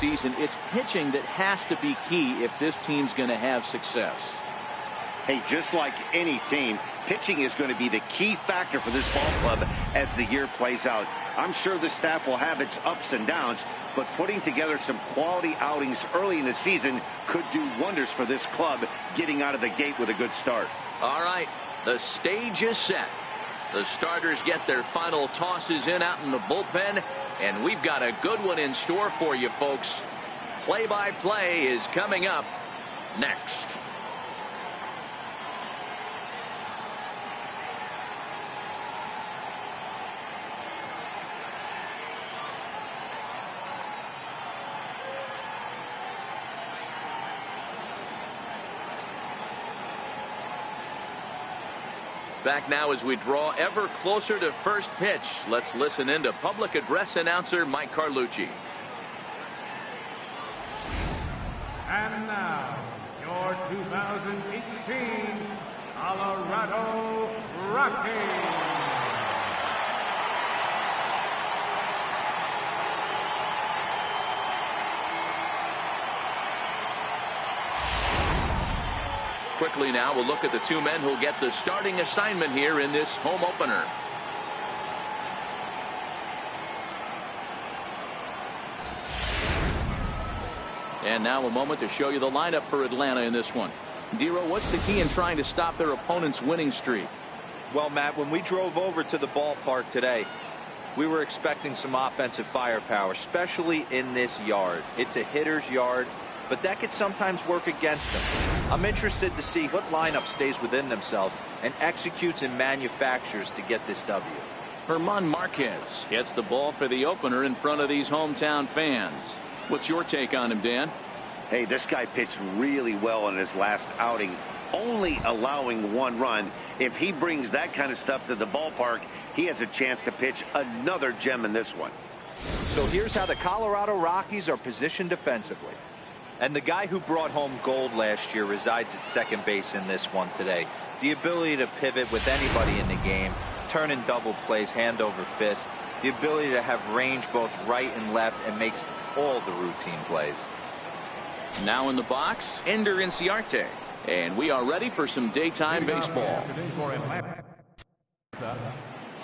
season, it's pitching that has to be key if this team's going to have success. Hey, just like any team, pitching is going to be the key factor for this ball club as the year plays out. I'm sure the staff will have its ups and downs, but putting together some quality outings early in the season could do wonders for this club getting out of the gate with a good start. All right, the stage is set. The starters get their final tosses in out in the bullpen, and we've got a good one in store for you folks. Play-by-play is coming up next. Back now as we draw ever closer to first pitch. Let's listen in to public address announcer Mike Carlucci. And now, your 2018 Colorado Rockies. Quickly now, we'll look at the two men who'll get the starting assignment here in this home opener. And now a moment to show you the lineup for Atlanta in this one. Dero, what's the key in trying to stop their opponent's winning streak? Well, Matt, when we drove over to the ballpark today, we were expecting some offensive firepower, especially in this yard. It's a hitter's yard, but that could sometimes work against them. I'm interested to see what lineup stays within themselves and executes and manufactures to get this W. German Marquez gets the ball for the opener in front of these hometown fans. What's your take on him, Dan? Hey, this guy pitched really well in his last outing, only allowing one run. If he brings that kind of stuff to the ballpark, he has a chance to pitch another gem in this one. So here's how the Colorado Rockies are positioned defensively. And the guy who brought home gold last year resides at second base in this one today. The ability to pivot with anybody in the game, turn in double plays, hand over fist. The ability to have range both right and left and makes all the routine plays. Now in the box, Ender Inciarte. And we are ready for some daytime baseball.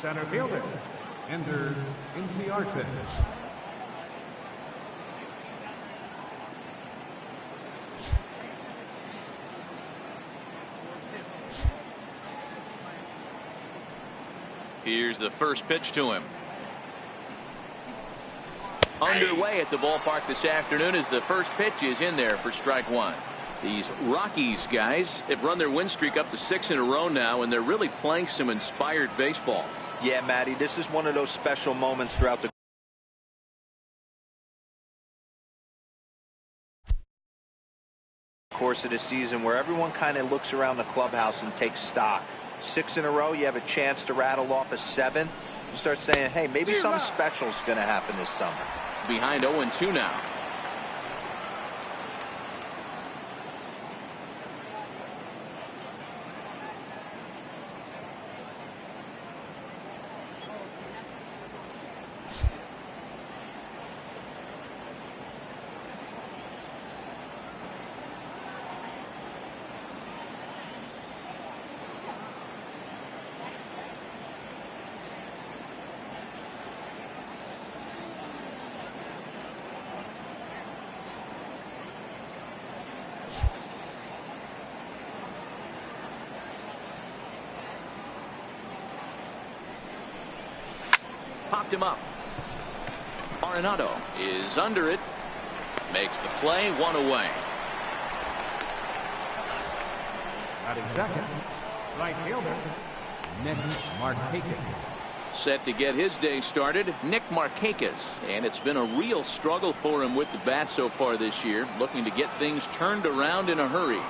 Center fielder, Ender Inciarte. Here's the first pitch to him. Underway at the ballpark this afternoon as the first pitch is in there for strike one. These Rockies guys have run their win streak up to 6 in a row now, and they're really playing some inspired baseball. Yeah, Matty, this is one of those special moments throughout the course of the season where everyone kind of looks around the clubhouse and takes stock. 6 in a row, you have a chance to rattle off a 7th. You start saying, hey, maybe something special is going to happen this summer. Behind 0-2 now. Popped him up. Arenado is under it. Makes the play, 1 away. Batting second, right fielder, Nick Markakis. Set to get his day started, Nick Markakis. And it's been a real struggle for him with the bat so far this year, looking to get things turned around in a hurry.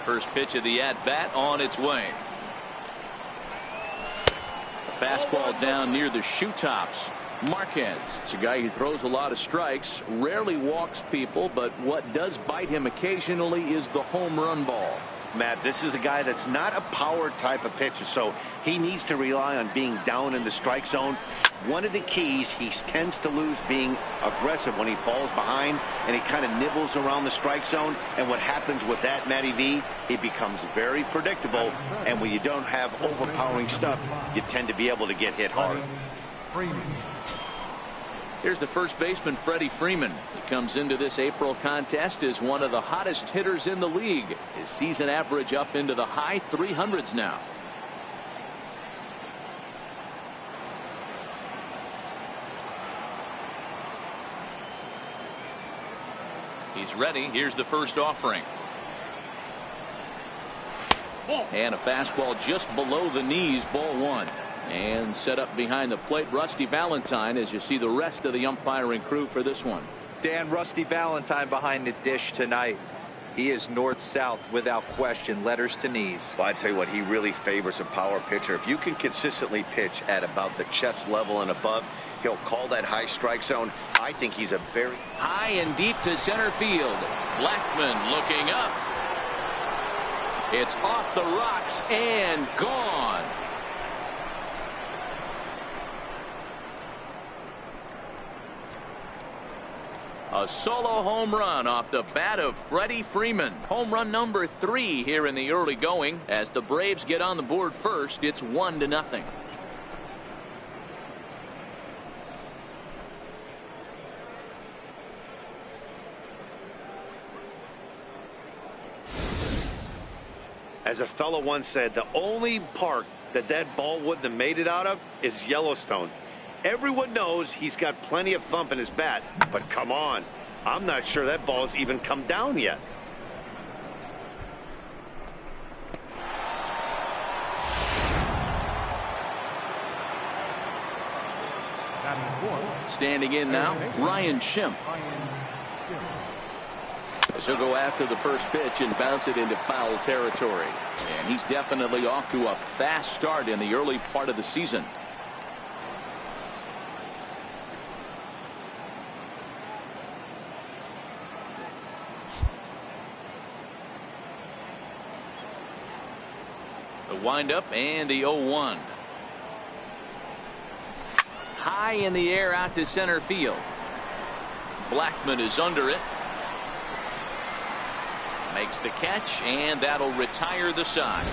First pitch of the at-bat on its way. Fastball down near the shoe tops. Marquez, it's a guy who throws a lot of strikes, rarely walks people, but what does bite him occasionally is the home run ball. Matt, this is a guy that's not a power type of pitcher, so he needs to rely on being down in the strike zone. One of the keys, he tends to lose being aggressive when he falls behind, and he kind of nibbles around the strike zone. And what happens with that, Matty V, he becomes very predictable, and when you don't have overpowering stuff, you tend to be able to get hit hard. Here's the first baseman, Freddie Freeman. He comes into this April contest as one of the hottest hitters in the league. His season average up into the high 300s now. He's ready. Here's the first offering. And a fastball just below the knees, ball one. And set up behind the plate, Rusty Valentine, as you see the rest of the umpiring crew for this one. Dan, Rusty Valentine behind the dish tonight. He is north-south without question, letters to knees. Well, I tell you what, he really favors a power pitcher. If you can consistently pitch at about the chest level and above, he'll call that high strike zone. I think he's a very high and deep to center field. Blackmon looking up. It's off the rocks and gone. A solo home run off the bat of Freddie Freeman. Home run number 3 here in the early going. As the Braves get on the board first, it's 1-0. As a fellow once said, the only park that ball wouldn't have made it out of is Yellowstone. Everyone knows he's got plenty of thump in his bat, but come on, I'm not sure that ball's even come down yet. Standing in now, Ryan Schimpf. As he'll go after the first pitch and bounce it into foul territory. And he's definitely off to a fast start in the early part of the season. The windup and the 0-1. High in the air out to center field. Blackmon is under it. Makes the catch, and that'll retire the side.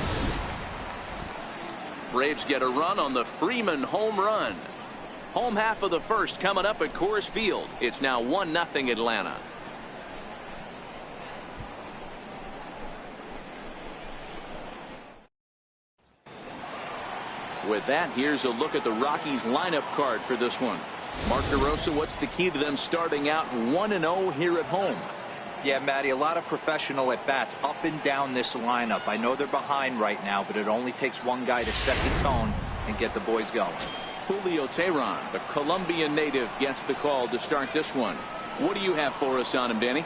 Braves get a run on the Freeman home run. Home half of the first coming up at Coors Field. It's now 1-0 Atlanta. With that, here's a look at the Rockies lineup card for this one. Mark DeRosa, what's the key to them starting out 1-0 here at home? Yeah, Matty, a lot of professional at-bats up and down this lineup. I know they're behind right now, but it only takes one guy to set the tone and get the boys going. Julio Teheran, the Colombian native, gets the call to start this one. What do you have for us on him, Danny?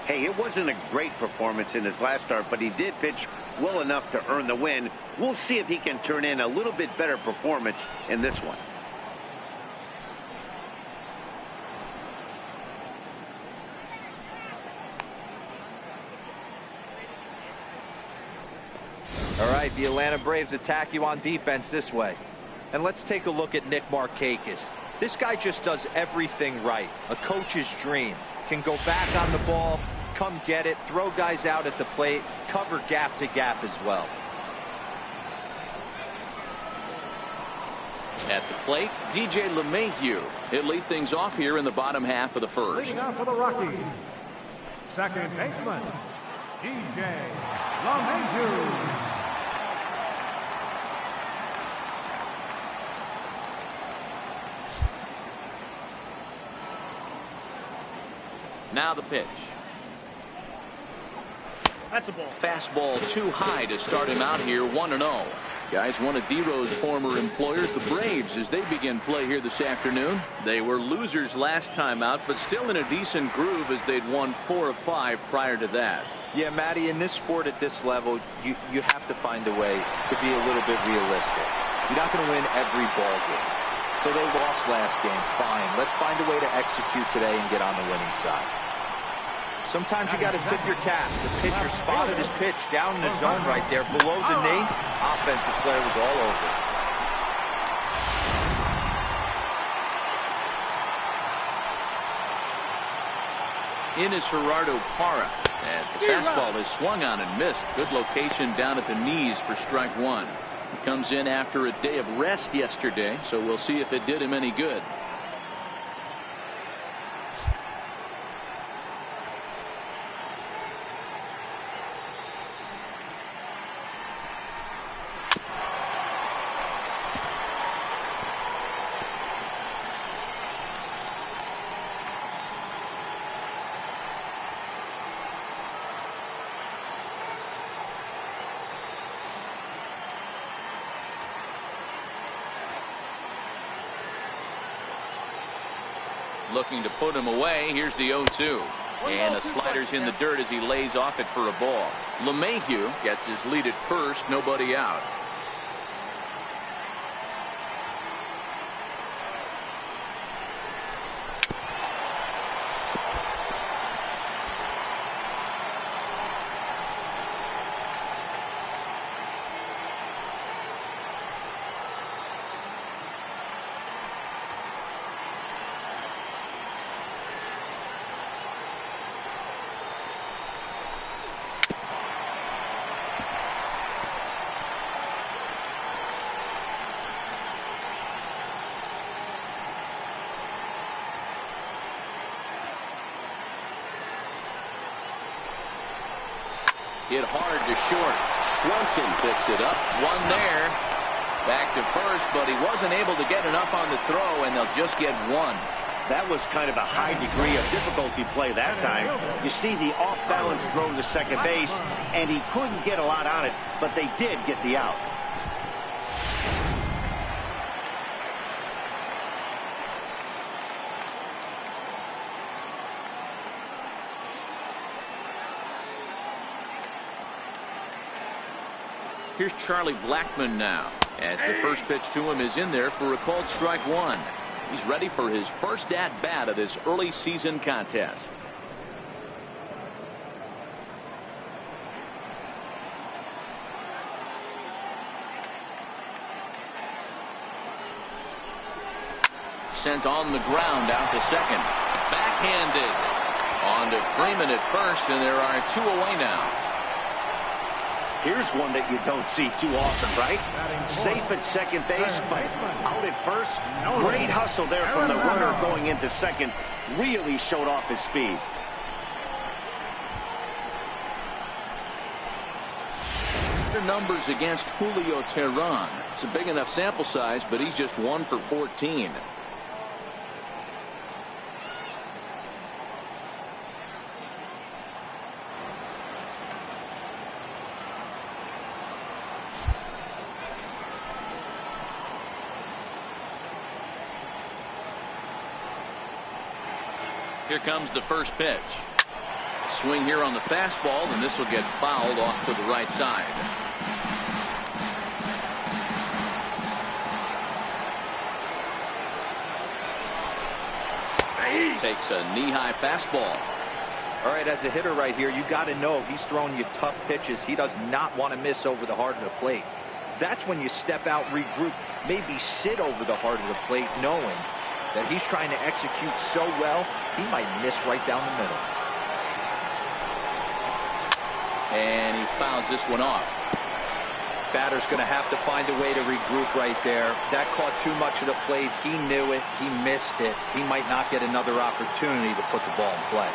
Hey, it wasn't a great performance in his last start, but he did pitch well enough to earn the win. We'll see if he can turn in a little bit better performance in this one. All right, the Atlanta Braves attack you on defense this way. And let's take a look at Nick Markakis. This guy just does everything right. A coach's dream. Can go back on the ball, come get it, throw guys out at the plate, cover gap to gap as well. At the plate, DJ LeMahieu. He'll lead things off here in the bottom half of the first. Leading off for the Rockies, second baseman, DJ LeMahieu. Now the pitch. That's a ball. Fastball too high to start him out here 1-0. Guys, one of D-Row's former employers, the Braves, as they begin play here this afternoon. They were losers last time out, but still in a decent groove as they'd won 4 of 5 prior to that. Yeah, Matty, in this sport at this level, you have to find a way to be a little bit realistic. You're not going to win every ball game. So they lost last game. Fine. Let's find a way to execute today and get on the winning side. Sometimes you got to tip your cap. The pitcher spotted his pitch down in the zone right there below the knee. Offensive player was all over it. In is Gerardo Parra as the fastball is swung on and missed. Good location down at the knees for strike one. He comes in after a day of rest yesterday, so we'll see if it did him any good. Looking to put him away. Here's the 0-2. And the slider's in the dirt as he lays off it for a ball. LeMahieu gets his lead at first. Nobody out. Hit hard to short. Swanson picks it up. One there. Back to first, but he wasn't able to get enough on the throw, and they'll just get one. That was kind of a high degree of difficulty play that time. You see the off-balance throw to second base, and he couldn't get a lot on it, but they did get the out. Here's Charlie Blackmon now, as the first pitch to him is in there for a called strike one. He's ready for his first at-bat of this early season contest. Sent on the ground out to second. Backhanded. On to Freeman at first, and there are two away now. Here's one that you don't see too often, right? Safe at second base, but out at first. Great hustle there from the runner going into second. Really showed off his speed. Their numbers against Julio Teheran. It's a big enough sample size, but he's just 1 for 14. Here comes the first pitch. Swing here on the fastball, and this will get fouled off to the right side. Takes a knee-high fastball. All right, as a hitter right here, you got to know he's throwing you tough pitches. He does not want to miss over the heart of the plate. That's when you step out, regroup, maybe sit over the heart of the plate, knowing that he's trying to execute so well, he might miss right down the middle. And he fouls this one off. Batter's going to have to find a way to regroup right there. That caught too much of the plate. He knew it. He missed it. He might not get another opportunity to put the ball in play.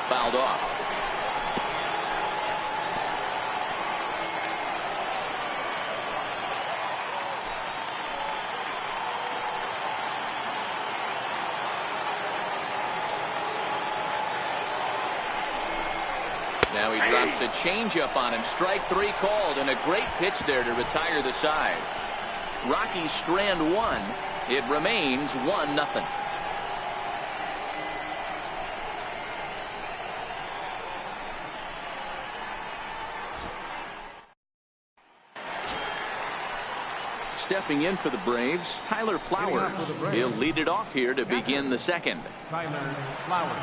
Fouled off. Now he drops a changeup on him. Strike three called, and a great pitch there to retire the side. Rockies strand one. It remains 1-0. stepping in for the Braves, Tyler Flowers. He'll lead it off here to begin the second. Tyler Flowers.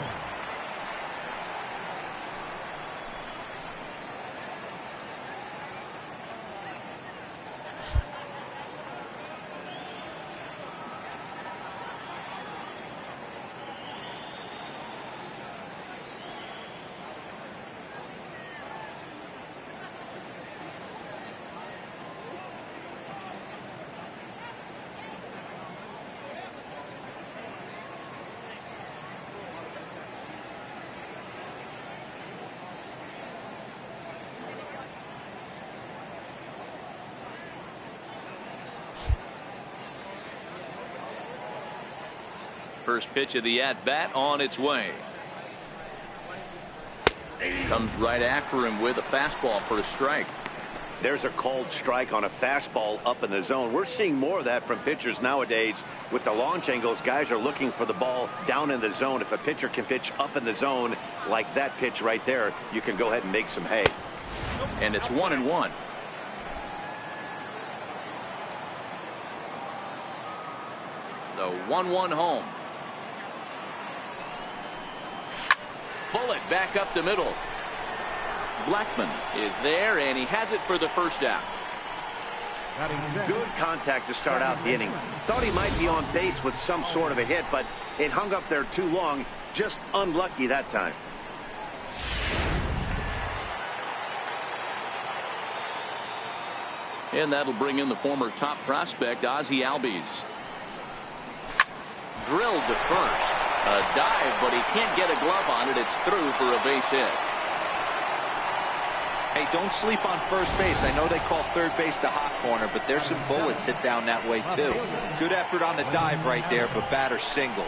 First pitch of the at-bat on its way. Comes right after him with a fastball for a strike. There's a called strike on a fastball up in the zone. We're seeing more of that from pitchers nowadays. With the launch angles, guys are looking for the ball down in the zone. If a pitcher can pitch up in the zone like that pitch right there, you can go ahead and make some hay. And it's 1-1. The 1-1 home. Bullet back up the middle. Blackman is there, and he has it for the first out. Good contact to start out the inning. Thought he might be on base with some sort of a hit, but it hung up there too long. Just unlucky that time. And that'll bring in the former top prospect, Ozzie Albies. Drilled to first. A dive, but he can't get a glove on it. It's through for a base hit. Hey, don't sleep on first base. I know they call third base the hot corner, but there's some bullets hit down that way, too. Good effort on the dive right there, but batter singles.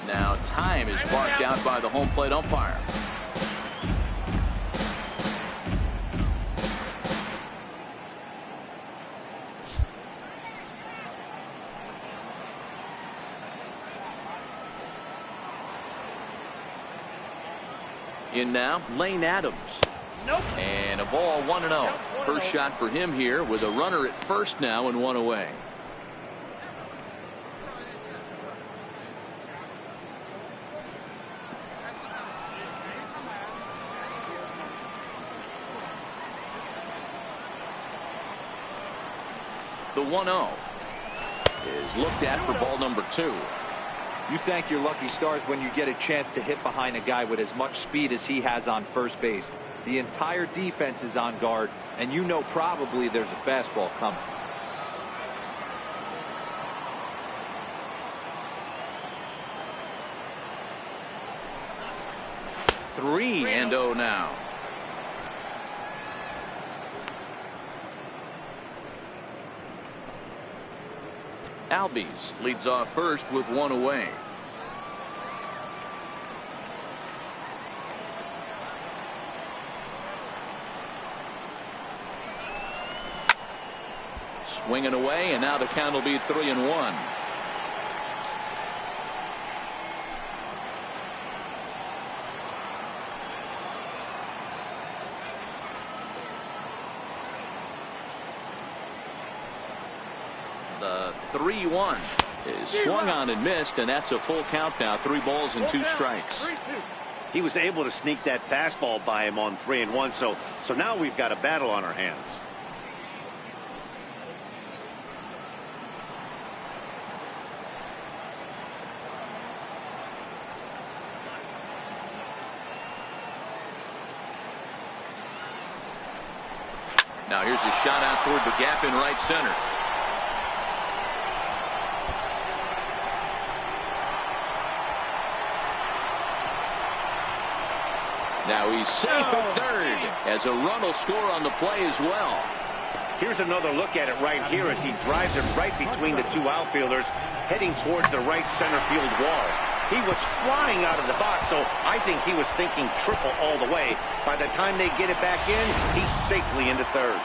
Now time is marked out by the home plate umpire. In now, Lane Adams. Nope. And a ball 1-0. First shot for him here with a runner at first now and one away. The 1-0 is looked at for ball number 2. You thank your lucky stars when you get a chance to hit behind a guy with as much speed as he has on first base. The entire defense is on guard, and you know probably there's a fastball coming. Three and 0 now. Albies leads off first with one away. Swinging away, and now the count will be 3-1. The 3-1 is swung on and missed, and that's a full count now. 3 balls and 2 strikes. He was able to sneak that fastball by him on 3-1, so now we've got a battle on our hands. Now here's a shot out toward the gap in right center. Now he's safe at third, as a run will score on the play as well. Here's another look at it right here as he drives it right between the 2 outfielders, heading towards the right center field wall. He was flying out of the box, so I think he was thinking triple all the way. By the time they get it back in, he's safely into third.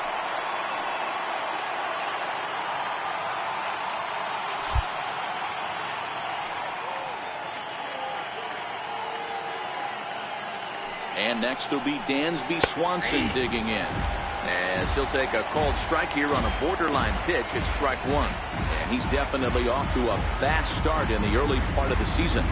And next will be Dansby Swanson digging in, as he'll take a called strike here on a borderline pitch at strike one. And he's definitely off to a fast start in the early part of the season.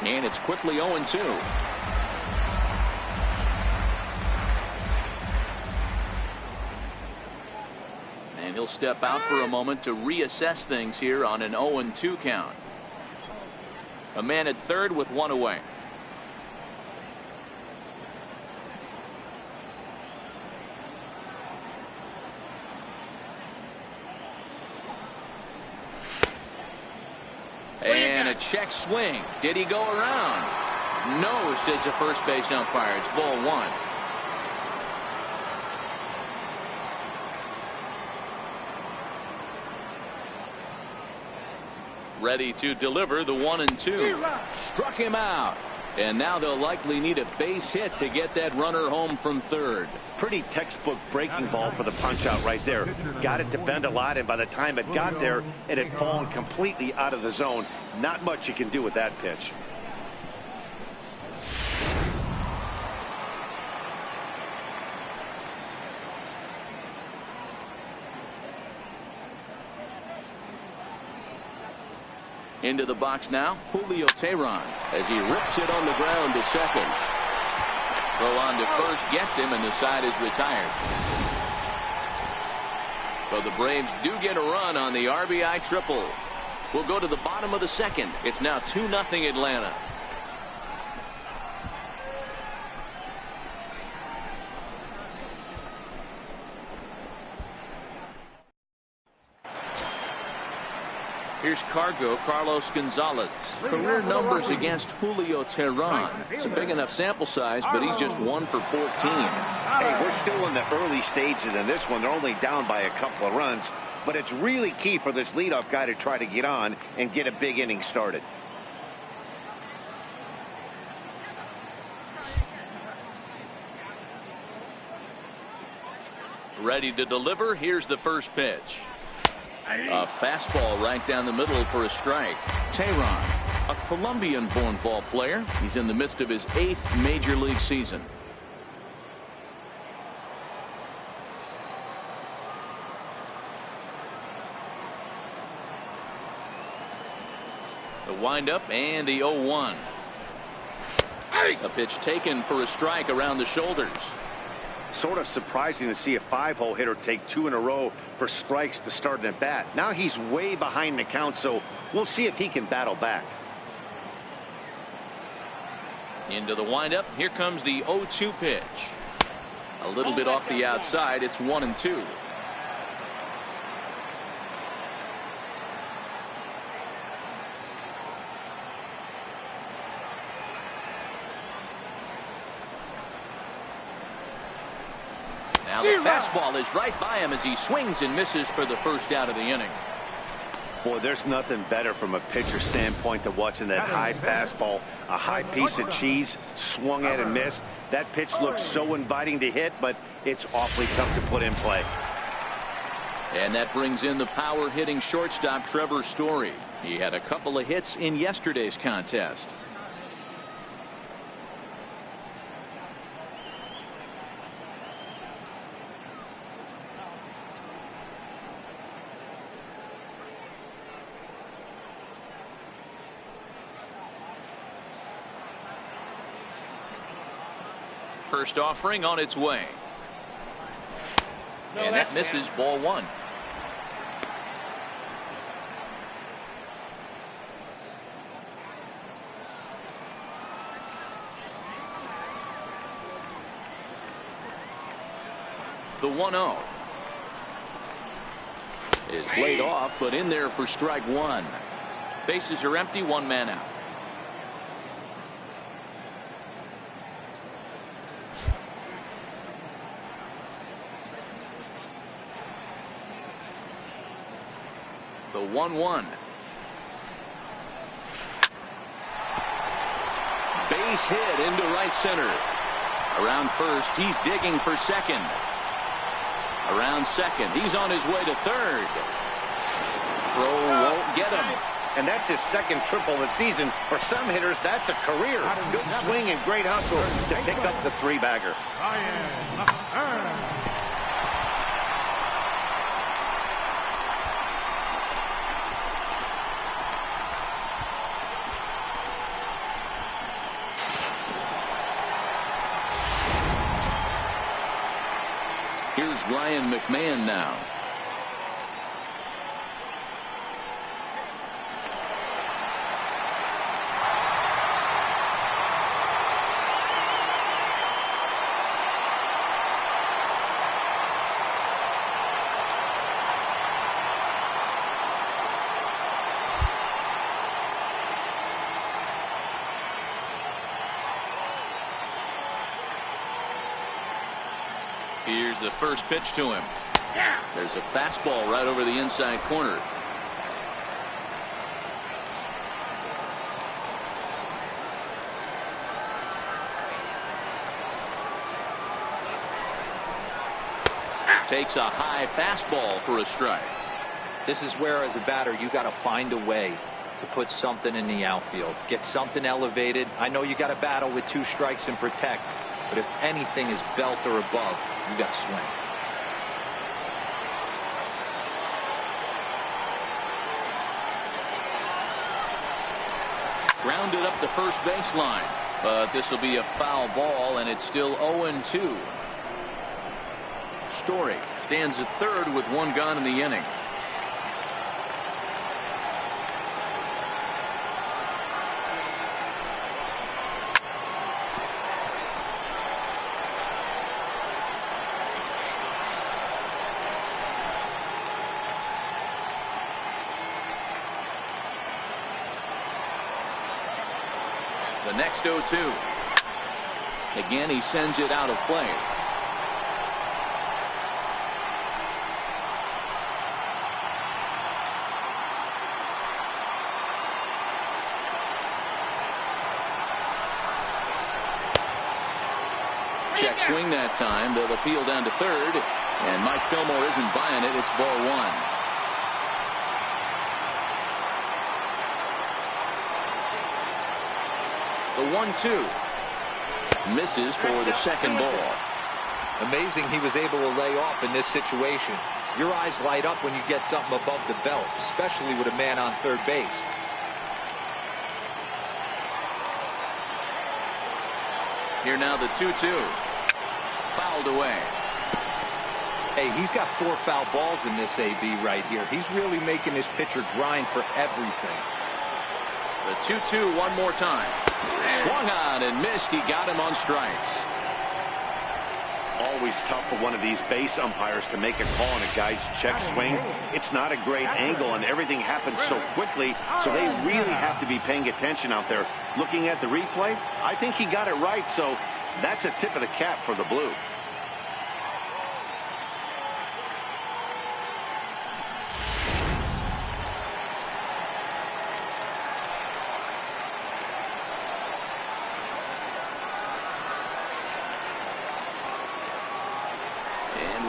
And it's quickly 0-2. And he'll step out for a moment to reassess things here on an 0-2 count. A man at third with one away. And a check swing. Did he go around? No, says the first base umpire. It's ball one. Ready to deliver the 1-2. Struck him out. And now they'll likely need a base hit to get that runner home from third. Pretty textbook breaking ball for the punch out right there. Got it to bend a lot, and by the time it got there, it had fallen completely out of the zone. Not much you can do with that pitch. Into the box now, Julio Teheran, as he rips it on the ground to second. Throw on to first gets him, and the side is retired. So the Braves do get a run on the RBI triple. We'll go to the bottom of the second. It's now 2-0 Atlanta. Here's Carlos Gonzalez. Career numbers against Julio Teheran. It's a big enough sample size, but he's just 1 for 14. Hey, we're still in the early stages in this one. They're only down by a couple of runs, but it's really key for this leadoff guy to try to get on and get a big inning started. Ready to deliver. Here's the first pitch. A fastball right down the middle for a strike. Teheran, a Colombian-born ball player. He's in the midst of his 8th major league season. The windup and the 0-1. A pitch taken for a strike around the shoulders. Sort of surprising to see a 5-hole hitter take 2 in a row for strikes to start an at bat. Now he's way behind the count, so we'll see if he can battle back. Into the windup. Here comes the 0-2 pitch. A little bit off the outside. It's 1-2. Now the fastball is right by him as he swings and misses for the first out of the inning. Boy, there's nothing better from a pitcher standpoint than watching that high fastball, a high piece of cheese, swung at and missed. That pitch looks so inviting to hit, but it's awfully tough to put in play. And that brings in the power-hitting shortstop Trevor Story. He had a couple of hits in yesterday's contest. First offering on its way. And that misses, ball one. The 1-0 is laid off, but in there for strike one. Bases are empty, one man out. The 1-1. Base hit into right center. Around first, he's digging for second. Around second, he's on his way to third. Throw won't get him. And that's his second triple of the season. For some hitters, that's a career. Good swing and great hustle to pick up the three-bagger. Here's Ryan McMahon now. Here's the first pitch to him. There's a fastball right over the inside corner. Takes a high fastball for a strike. This is where, as a batter, you got to find a way to put something in the outfield. Get something elevated. I know you got to battle with 2 strikes and protect, but if anything is belt or above, you got to swing. Grounded up the first baseline, but this will be a foul ball, and it's still 0-2. Story stands at third with 1 gone in the inning. The next 0-2. Again, he sends it out of play. Check swing that time. They'll appeal down to third, and Mike Fillmore isn't buying it. It's ball 1. The 1-2 misses for the second ball. Amazing he was able to lay off in this situation. Your eyes light up when you get something above the belt, especially with a man on third base. Here now the 2-2. Fouled away. Hey, he's got 4 foul balls in this AB right here. He's really making this pitcher grind for everything. The 2-2 one more time. Swung on and missed. He got him on strikes. Always tough for one of these base umpires to make a call on a guy's check swing. It's not a great angle, and everything happens so quickly, so they really have to be paying attention out there. Looking at the replay, I think he got it right, so that's a tip of the cap for the Blue.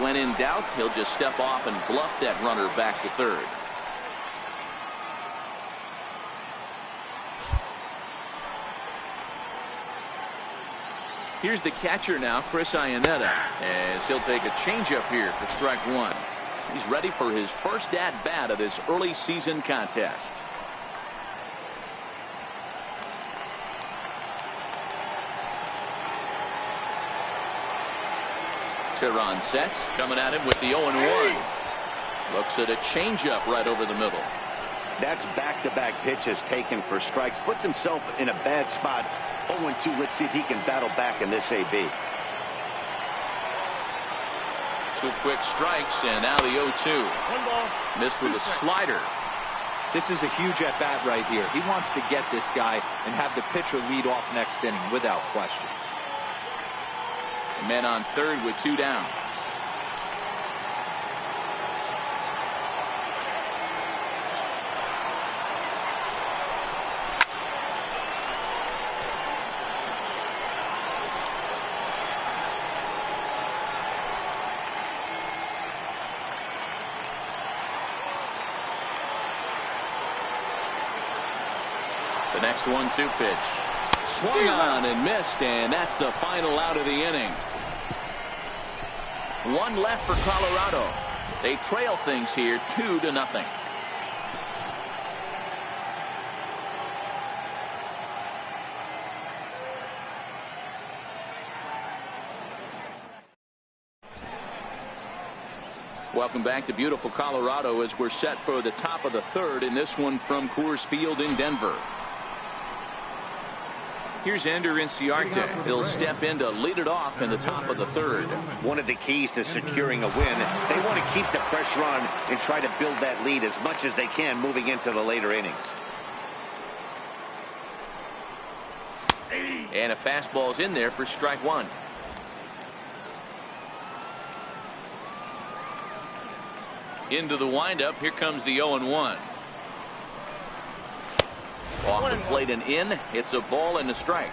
When in doubt, he'll just step off and bluff that runner back to third. Here's the catcher now, Chris Iannetta, as he'll take a changeup here for strike 1. He's ready for his first at-bat of this early season contest. Teheran sets, coming at him with the 0-1. Looks at a changeup right over the middle. That's back-to-back pitches taken for strikes. Puts himself in a bad spot. 0-2. Let's see if he can battle back in this AB. 2 quick strikes, and now the 0-2. Missed with a slider. This is a huge at-bat right here. He wants to get this guy and have the pitcher lead off next inning without question. Men on third with 2 down. The next 1-2 pitch. Swung on and missed, and that's the final out of the inning. One left for Colorado. They trail things here 2-0. Welcome back to beautiful Colorado as we're set for the top of the third in this one from Coors Field in Denver. Here's Ender Inciarte. He'll step in to lead it off in the top of the third. One of the keys to securing a win, they want to keep the pressure on and try to build that lead as much as they can moving into the later innings. And a fastball's in there for strike one. Into the windup. Here comes the 0-1. Off the plate and in. It's a ball and a strike.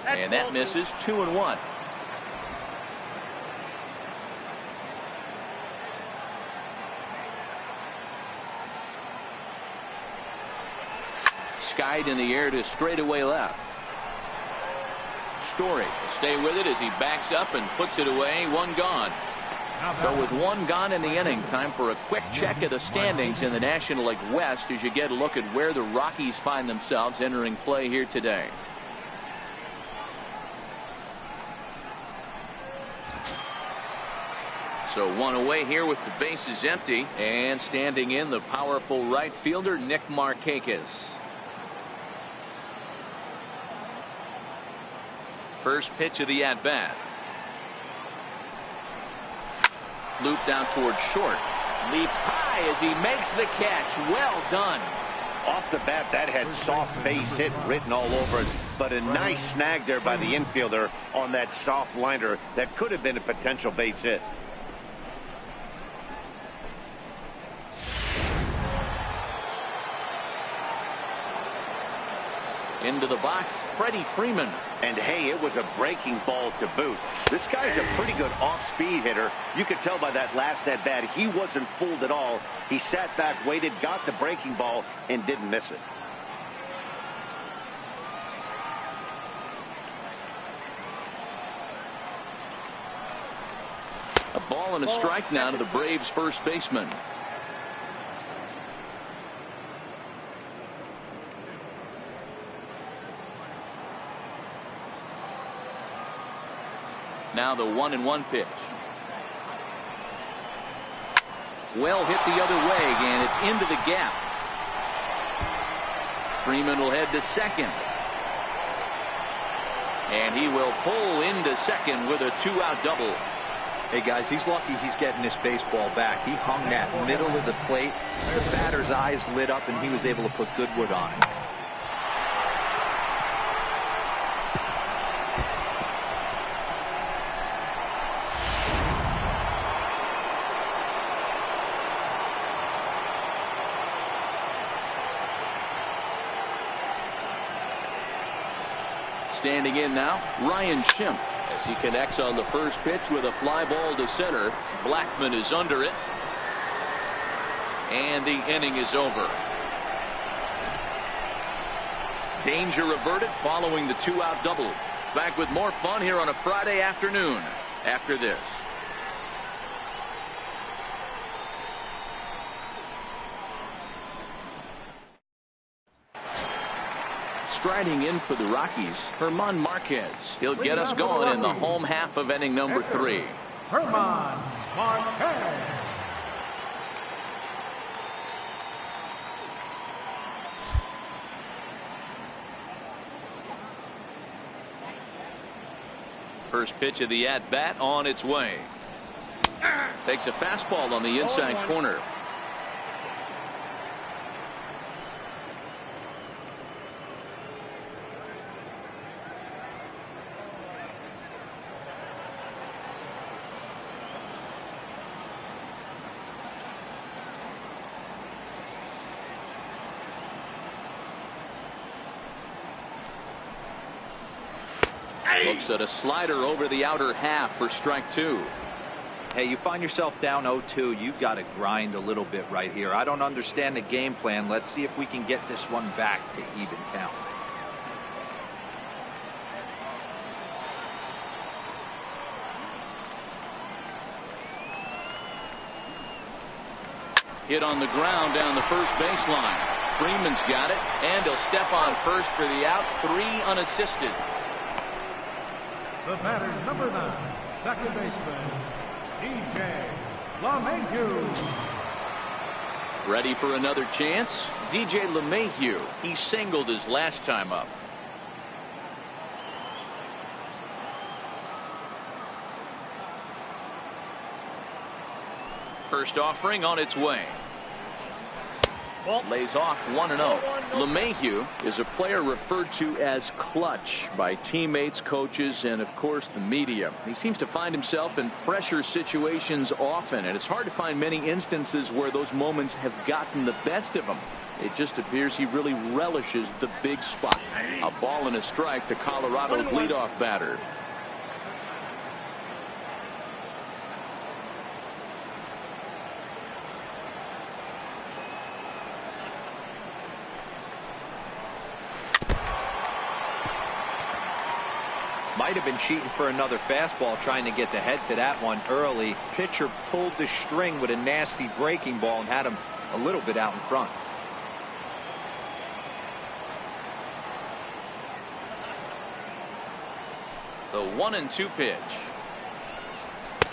And that misses. 2-1. Skied in the air to straightaway left. Story will stay with it as he backs up and puts it away. One gone. So with one gone in the inning, time for a quick check of the standings in the National League West as you get a look at where the Rockies find themselves entering play here today. So one away here with the bases empty, and standing in the powerful right fielder Nick Markakis. First pitch of the at-bat. Loop down towards short. Leaps high as he makes the catch. Well done. Off the bat, that had soft base hit written all over it, but a nice snag there by the infielder on that soft liner that could have been a potential base hit. Into the box, Freddie Freeman. And hey, it was a breaking ball to boot. This guy's a pretty good off-speed hitter. You could tell by that last at-bat, he wasn't fooled at all. He sat back, waited, got the breaking ball, and didn't miss it. A ball and a strike now to the Braves' first baseman. Now the 1-1 pitch. Well hit the other way, and it's into the gap. Freeman will head to second. And he will pull into second with a two-out double. Hey, guys, he's lucky he's getting this baseball back. He hung that middle of the plate. The batter's eyes lit up, and he was able to put good wood on it. Standing in now, Ryan Schimpf, as he connects on the first pitch with a fly ball to center. Blackman is under it. And the inning is over. Danger averted following the two-out double. Back with more fun here on a Friday afternoon after this. Striding in for the Rockies, German Marquez. He'll get us going in the home half of inning number 3. German Marquez. First pitch of the at-bat on its way. Takes a fastball on the inside corner. Looks at a slider over the outer half for strike two. Hey, you find yourself down 0-2, you've got to grind a little bit right here. I don't understand the game plan. Let's see if we can get this one back to even count. Hit on the ground down the first baseline. Freeman's got it, and he'll step on first for the out. 3 unassisted. The batter's number 9, second baseman, DJ LeMahieu. Ready for another chance? DJ LeMahieu. He singled his last time up. First offering on its way. Lays off 1-0. LeMahieu is a player referred to as clutch by teammates, coaches, and of course the media. He seems to find himself in pressure situations often, and it's hard to find many instances where those moments have gotten the best of him. It just appears he really relishes the big spot. A ball and a strike to Colorado's leadoff batter. Might have been cheating for another fastball, trying to get the head to that one early. Pitcher pulled the string with a nasty breaking ball and had him a little bit out in front. The 1-2 pitch.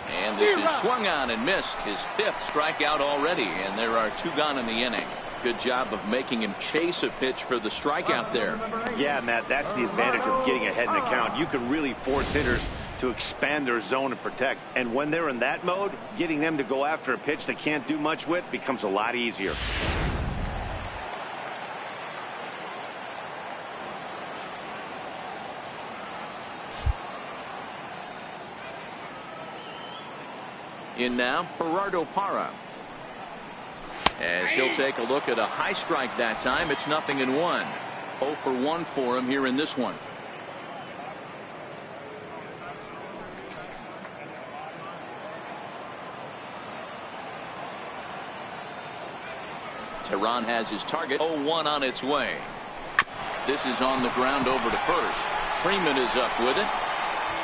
And this is swung on and missed. His 5th strikeout already, and there are 2 gone in the inning. Good job of making him chase a pitch for the strikeout there. Yeah, Matt, that's the advantage of getting ahead in the count. You can really force hitters to expand their zone and protect. And when they're in that mode, getting them to go after a pitch they can't do much with becomes a lot easier. In now, Gerardo Parra. As he'll take a look at a high strike that time. It's 0-1. 0 for 1 for him here in this one. Tehran has his target. 0-1 on its way. This is on the ground over to first. Freeman is up with it.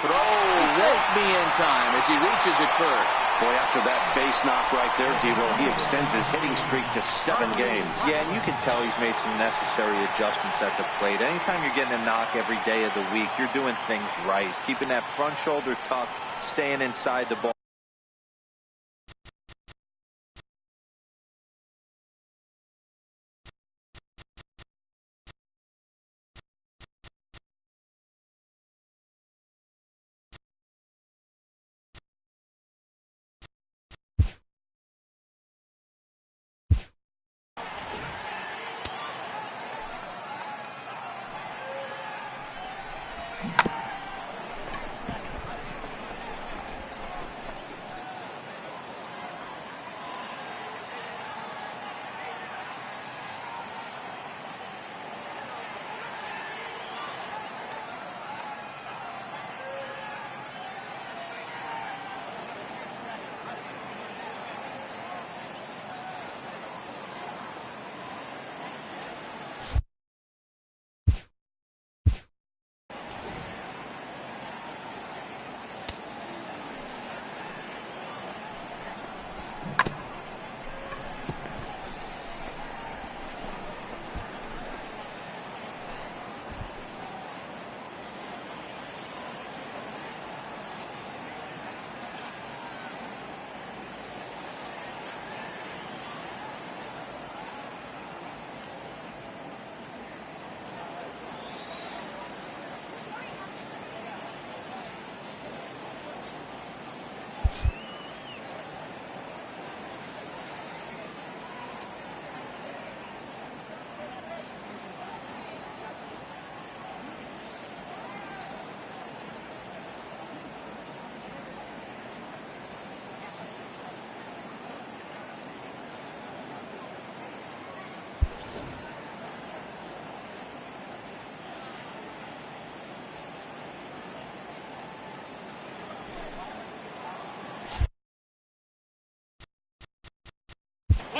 Throw won't be in time as he reaches it first. Boy, after that base knock right there, Devo, he extends his hitting streak to 7 games. Yeah, and you can tell he's made some necessary adjustments at the plate. Anytime you're getting a knock every day of the week, you're doing things right. Keeping that front shoulder tucked, staying inside the ball.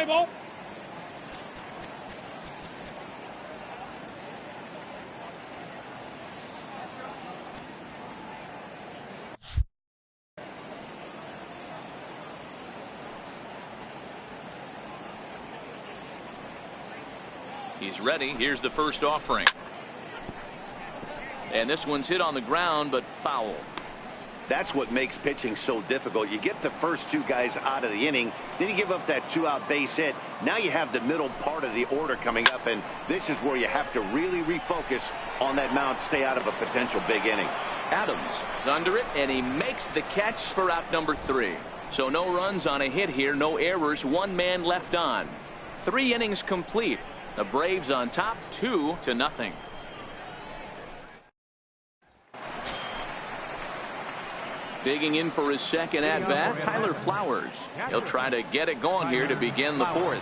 ball. He's ready. Here's the first offering. And this one's hit on the ground, but foul. That's what makes pitching so difficult. You get the first two guys out of the inning, then you give up that two-out base hit. Now you have the middle part of the order coming up, and this is where you have to really refocus on that mound, stay out of a potential big inning. Adams is under it, and he makes the catch for out number 3. So no runs on a hit here, no errors, 1 man left on. 3 innings complete. The Braves on top 2-0. Digging in for his second at bat, Tyler Flowers. He'll try to get it going here to begin the 4th.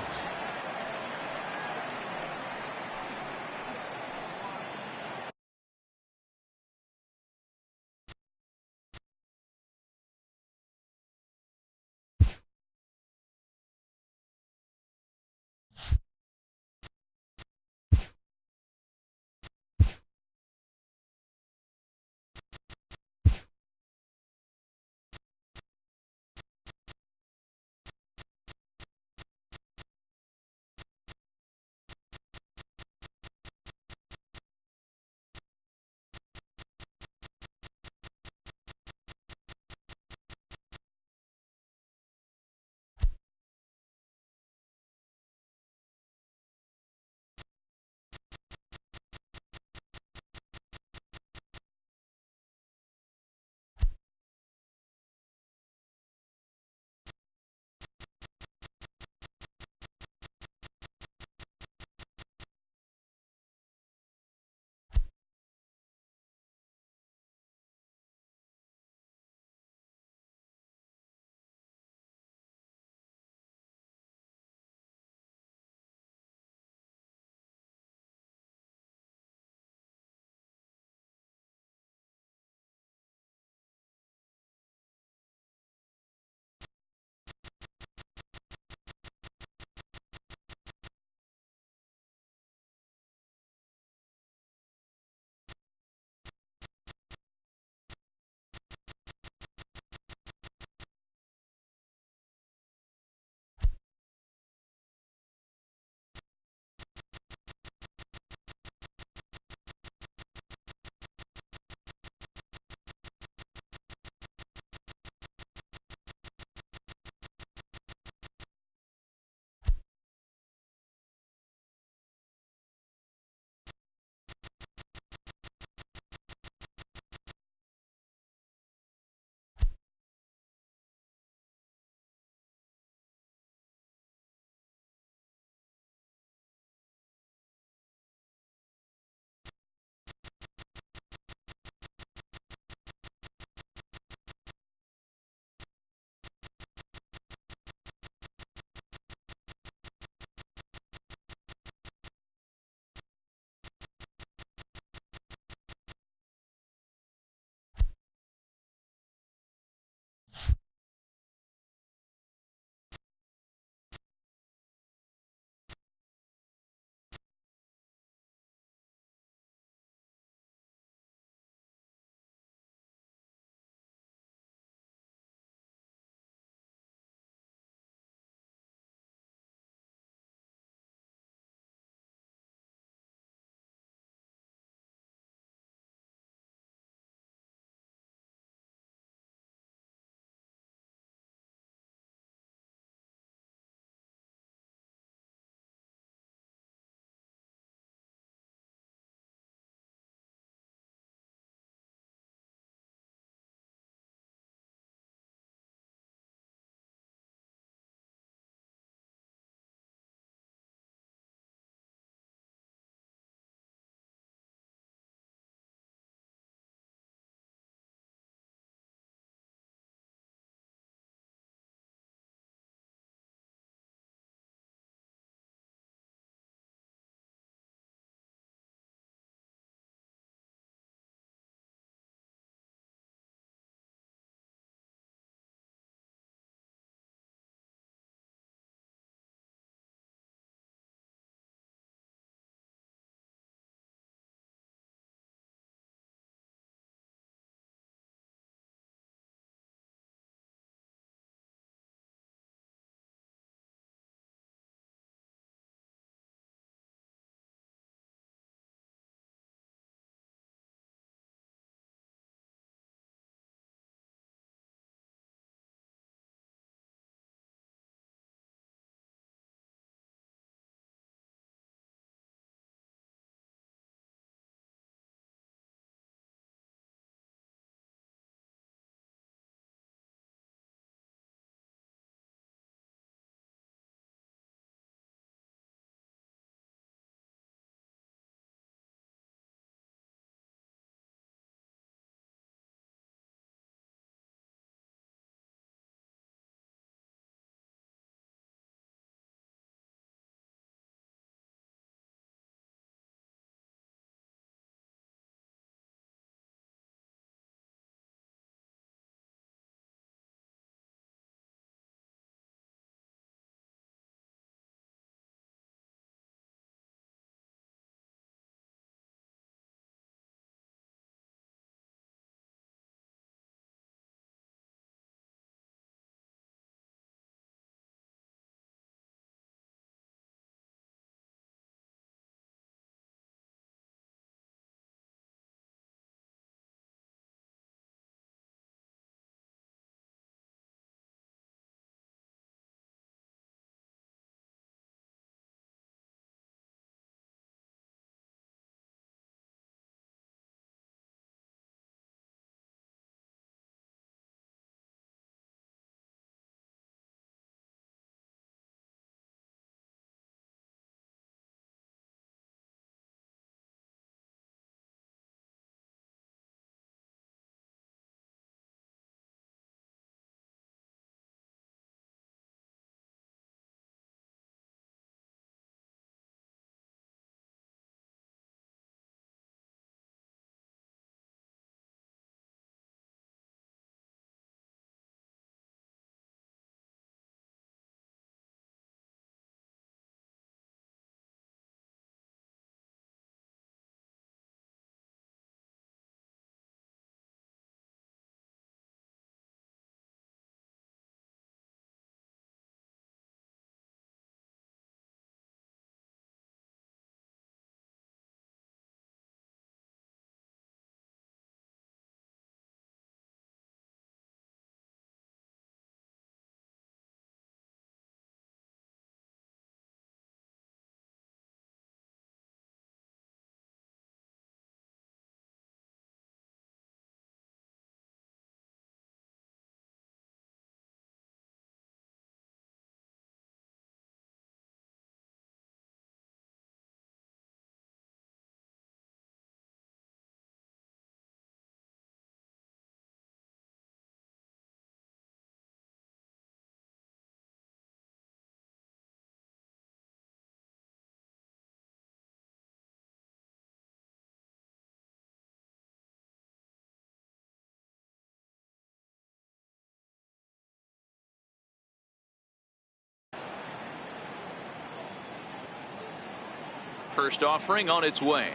First offering on its way.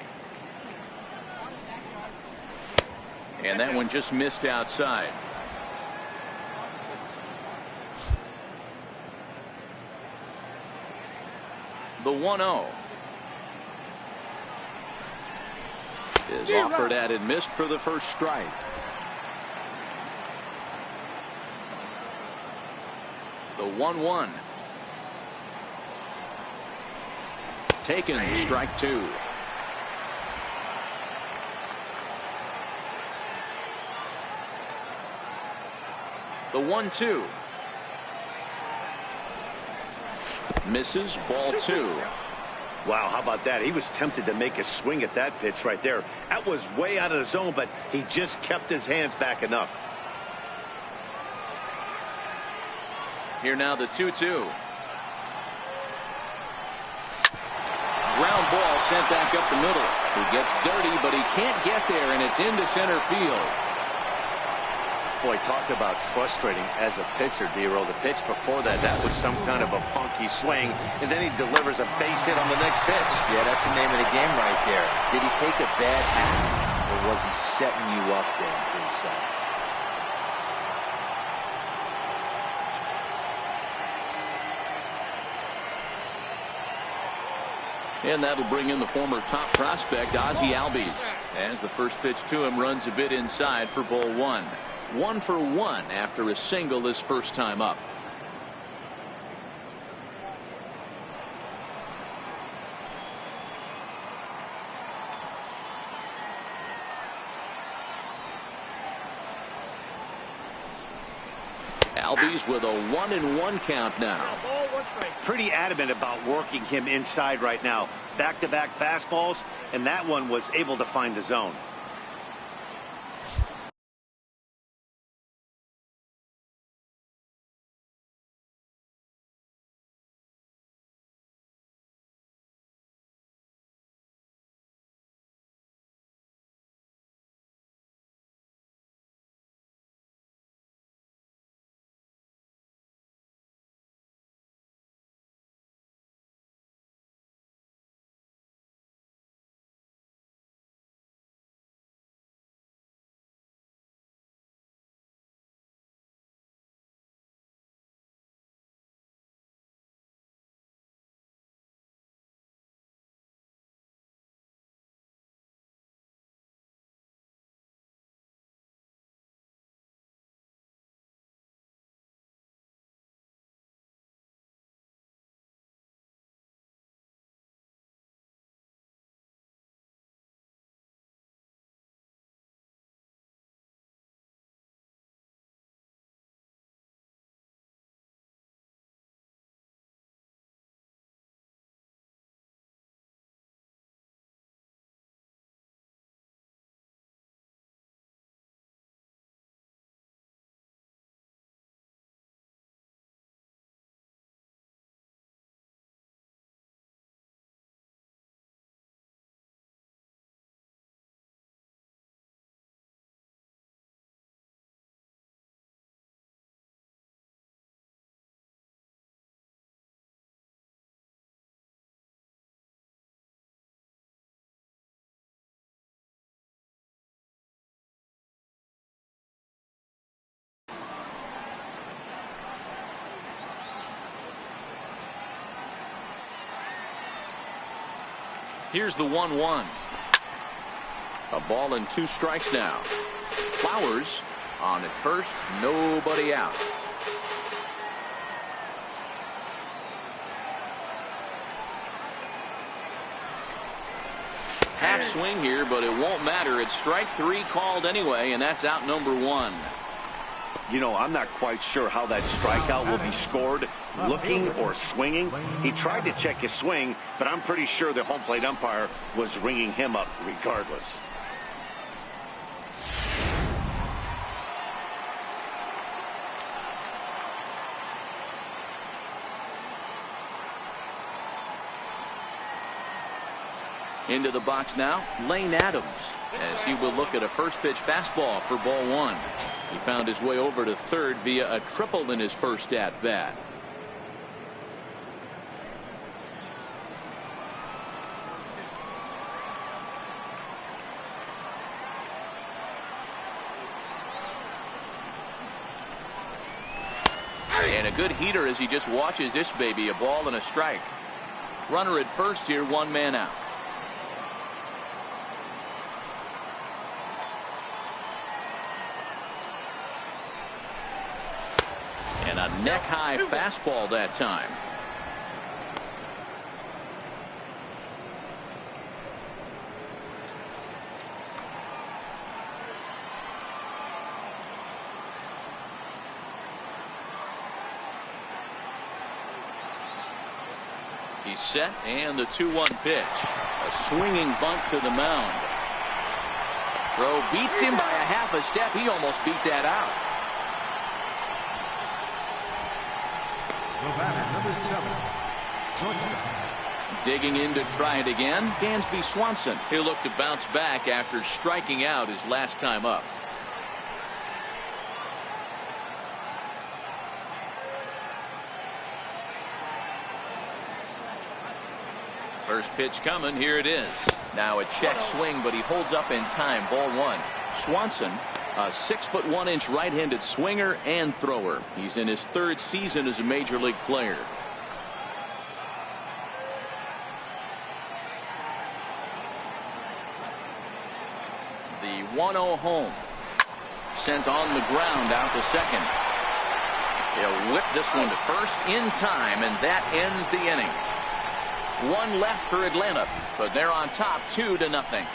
And that one just missed outside. The 1-0 is offered at and missed for the first strike. The 1-1. Taken, strike two. The 1-2. Misses, ball two. Wow, how about that? He was tempted to make a swing at that pitch right there. That was way out of the zone, but he just kept his hands back enough. Here now the 2-2. Ground ball sent back up the middle. He gets dirty, but he can't get there, and it's into center field. Boy, talk about frustrating as a pitcher, D-Roll. The pitch before that was some kind of a funky swing, and then he delivers a base hit on the next pitch. Yeah, that's the name of the game right there. Did he take a bad hit, or was he setting you up there to himself? And that'll bring in the former top prospect, Ozzie Albies, as the first pitch to him runs a bit inside for ball one. 1 for 1 after a single his first time up. Albies with a 1-1 count now. Pretty adamant about working him inside right now. Back-to-back fastballs, and that one was able to find the zone. Here's the 1-1. A ball and 2 strikes now. Flowers on at first, nobody out. Half swing here, but it won't matter. It's strike 3 called anyway, and that's out number 1. You know, I'm not quite sure how that strikeout will be scored, looking or swinging. He tried to check his swing, but I'm pretty sure the home plate umpire was ringing him up regardless. Into the box now, Lane Adams, as he will look at a first pitch fastball for ball 1. He found his way over to third via a triple in his first at bat. And a good heater as he just watches this baby. A ball and a strike. Runner at first here, one man out. And a neck-high fastball that time. He's set, and the 2-1 pitch. A swinging bunt to the mound. Throw beats him by a half a step. He almost beat that out. The batter, number 7. Digging in to try it again, Dansby Swanson. He'll look to bounce back after striking out his last time up. First pitch coming. Here it is. Now a check swing, but he holds up in time. Ball one. Swanson, a 6'1" right-handed swinger and thrower. He's in his third season as a major league player. The 1-0 home. Sent on the ground out to second. He'll whip this one to first in time, and that ends the inning. One left for Atlanta, but they're on top 2-0.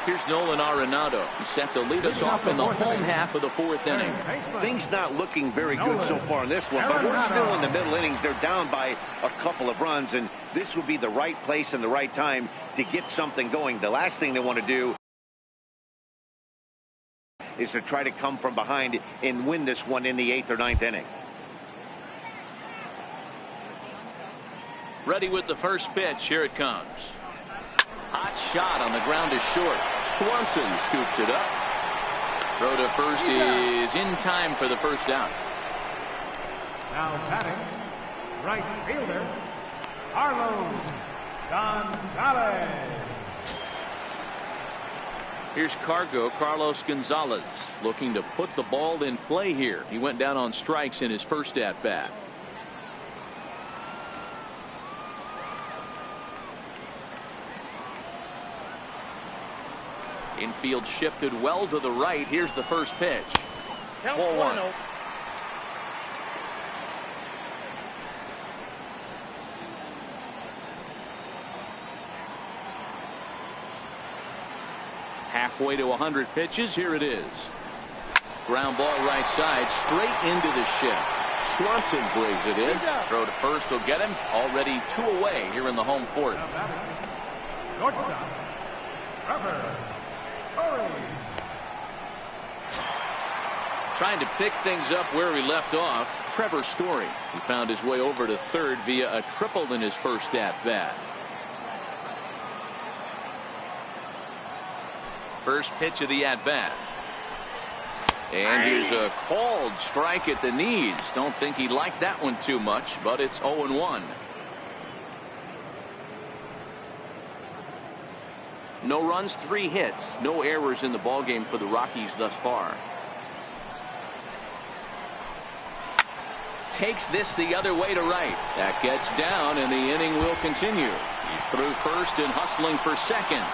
Here's Nolan Arenado. He's set to lead us off in the home half of the fourth inning. Things not looking very good so far in this one, but we're still in the middle innings. They're down by a couple of runs, and this would be the right place and the right time to get something going. The last thing they want to do is to try to come from behind and win this one in the 8th or 9th inning. Ready with the first pitch. Here it comes. Hot shot on the ground is short. Swanson scoops it up. Throw to first is in time for the first out. Now batting, right fielder, Carlos Gonzalez. Here's Carlos Gonzalez, looking to put the ball in play here. He went down on strikes in his first at-bat. Infield shifted well to the right. Here's the first pitch. Ball one. Halfway to 100 pitches. Here it is. Ground ball right side, straight into the shift. Swanson brings it in. Throw to first will get him. Already 2 away here in the home fourth. Shortstop, Trevor Story. Trying to pick things up where he left off. Trevor Story. He found his way over to third via a triple in his first at-bat. First pitch of the at-bat. And here's a called strike at the knees. Don't think he liked that one too much, but it's 0-1. No runs, 3 hits. No errors in the ballgame for the Rockies thus far. Takes this the other way to right. That gets down, and the inning will continue. He's through first and hustling for second.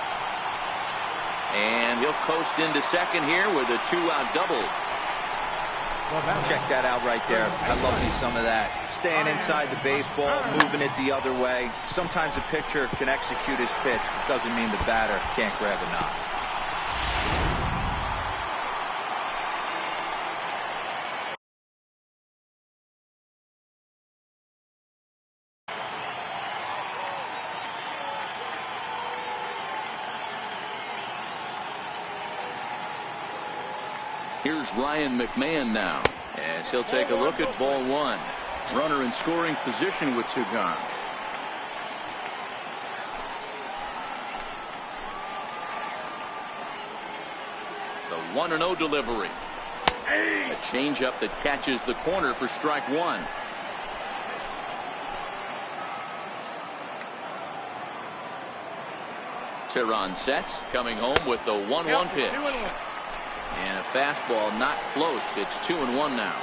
And he'll coast into second here with a 2-out double. Check that out right there. I love me some of that. Staying inside the baseball, moving it the other way. Sometimes a pitcher can execute his pitch. It doesn't mean the batter can't grab a knock. Here's Ryan McMahon now, as he'll take a look at ball one. Runner in scoring position with 2 gone. The 1-0 delivery. A changeup that catches the corner for strike one. Teheran sets, coming home with the 1-1 pitch. And a fastball not close. It's 2-1 now.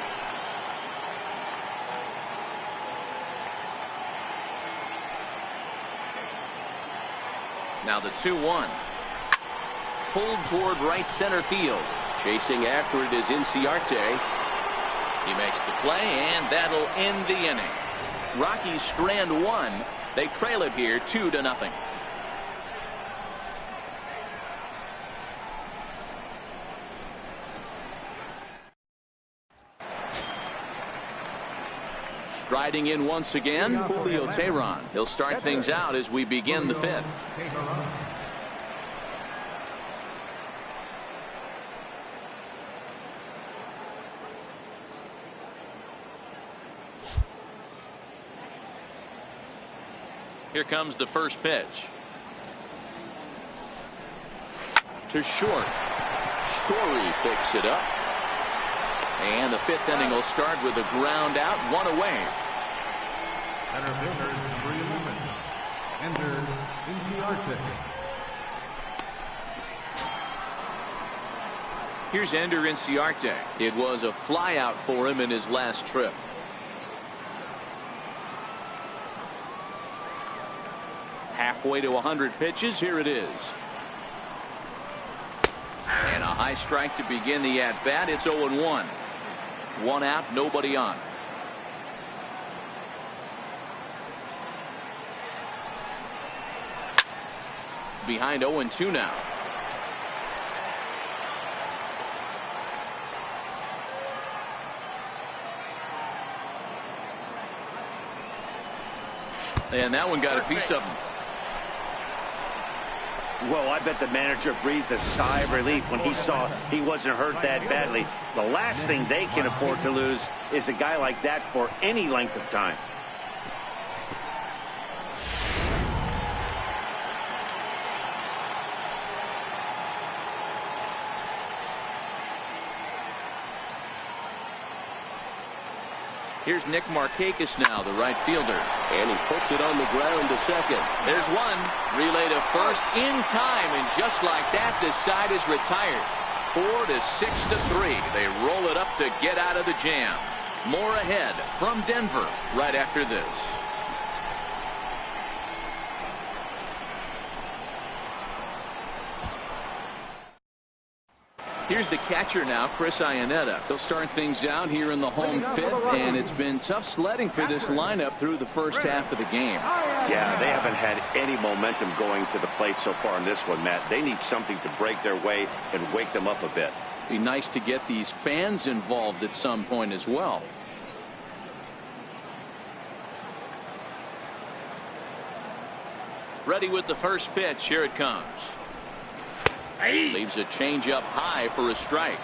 Now the 2-1. Pulled toward right center field. Chasing after it is Inciarte. He makes the play, and that'll end the inning. Rockies strand one. They trail it here 2-0. Striding in once again, Julio Teheran. He'll start things out as we begin the fifth. Here comes the first pitch. To short. Story picks it up. And the fifth inning will start with a ground out, one away. Center fielder is re-eliminated. Enter Inciarte. Here's Ender Inciarte. It was a flyout for him in his last trip. Halfway to 100 pitches. Here it is. And a high strike to begin the at-bat. It's 0-1. One out, nobody on. Behind 0-2 now. And that one got a piece of him. Well, I bet the manager breathed a sigh of relief when he saw he wasn't hurt that badly. The last thing they can afford to lose is a guy like that for any length of time. Here's Nick Markakis now, the right fielder. And he puts it on the ground to second. There's one. Relay to first in time. And just like that, this side is retired. 4-6-3. They roll it up to get out of the jam. More ahead from Denver right after this. Here's the catcher now, Chris Iannetta. They'll start things out here in the home fifth, and it's been tough sledding for this lineup through the first half of the game. Yeah, they haven't had any momentum going to the plate so far in this one, Matt. They need something to break their way and wake them up a bit. Be nice to get these fans involved at some point as well. Ready with the first pitch. Here it comes. Leaves a changeup high for a strike.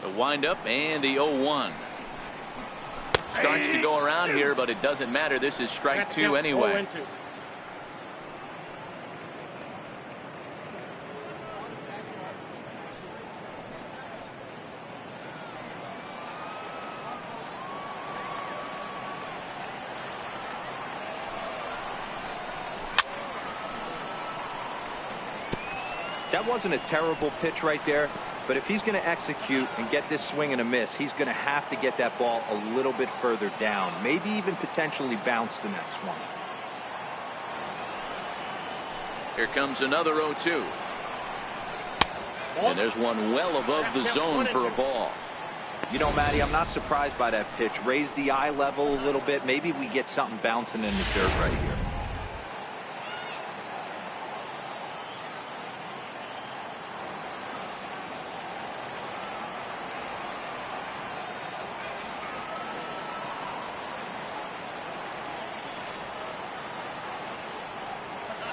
The windup and the 0-1. Starts to go around here, but it doesn't matter. This is strike two anyway. That wasn't a terrible pitch right there, but if he's going to execute and get this swing and a miss, he's going to have to get that ball a little bit further down, maybe even potentially bounce the next one. Here comes another 0-2. And there's one well above the zone for a ball. You know, Matty, I'm not surprised by that pitch. Raise the eye level a little bit. Maybe we get something bouncing in the dirt right here.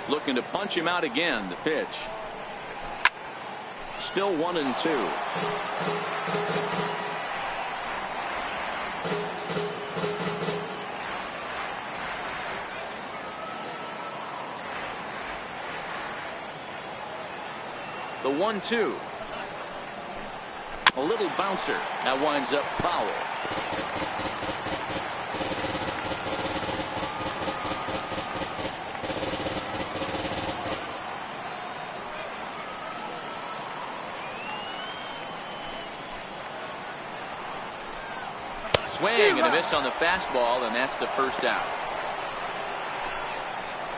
Looking to punch him out again. The pitch. Still 1-2. The 1-2. A little bouncer. That winds up foul. swing and a miss on the fastball, and that's the first out.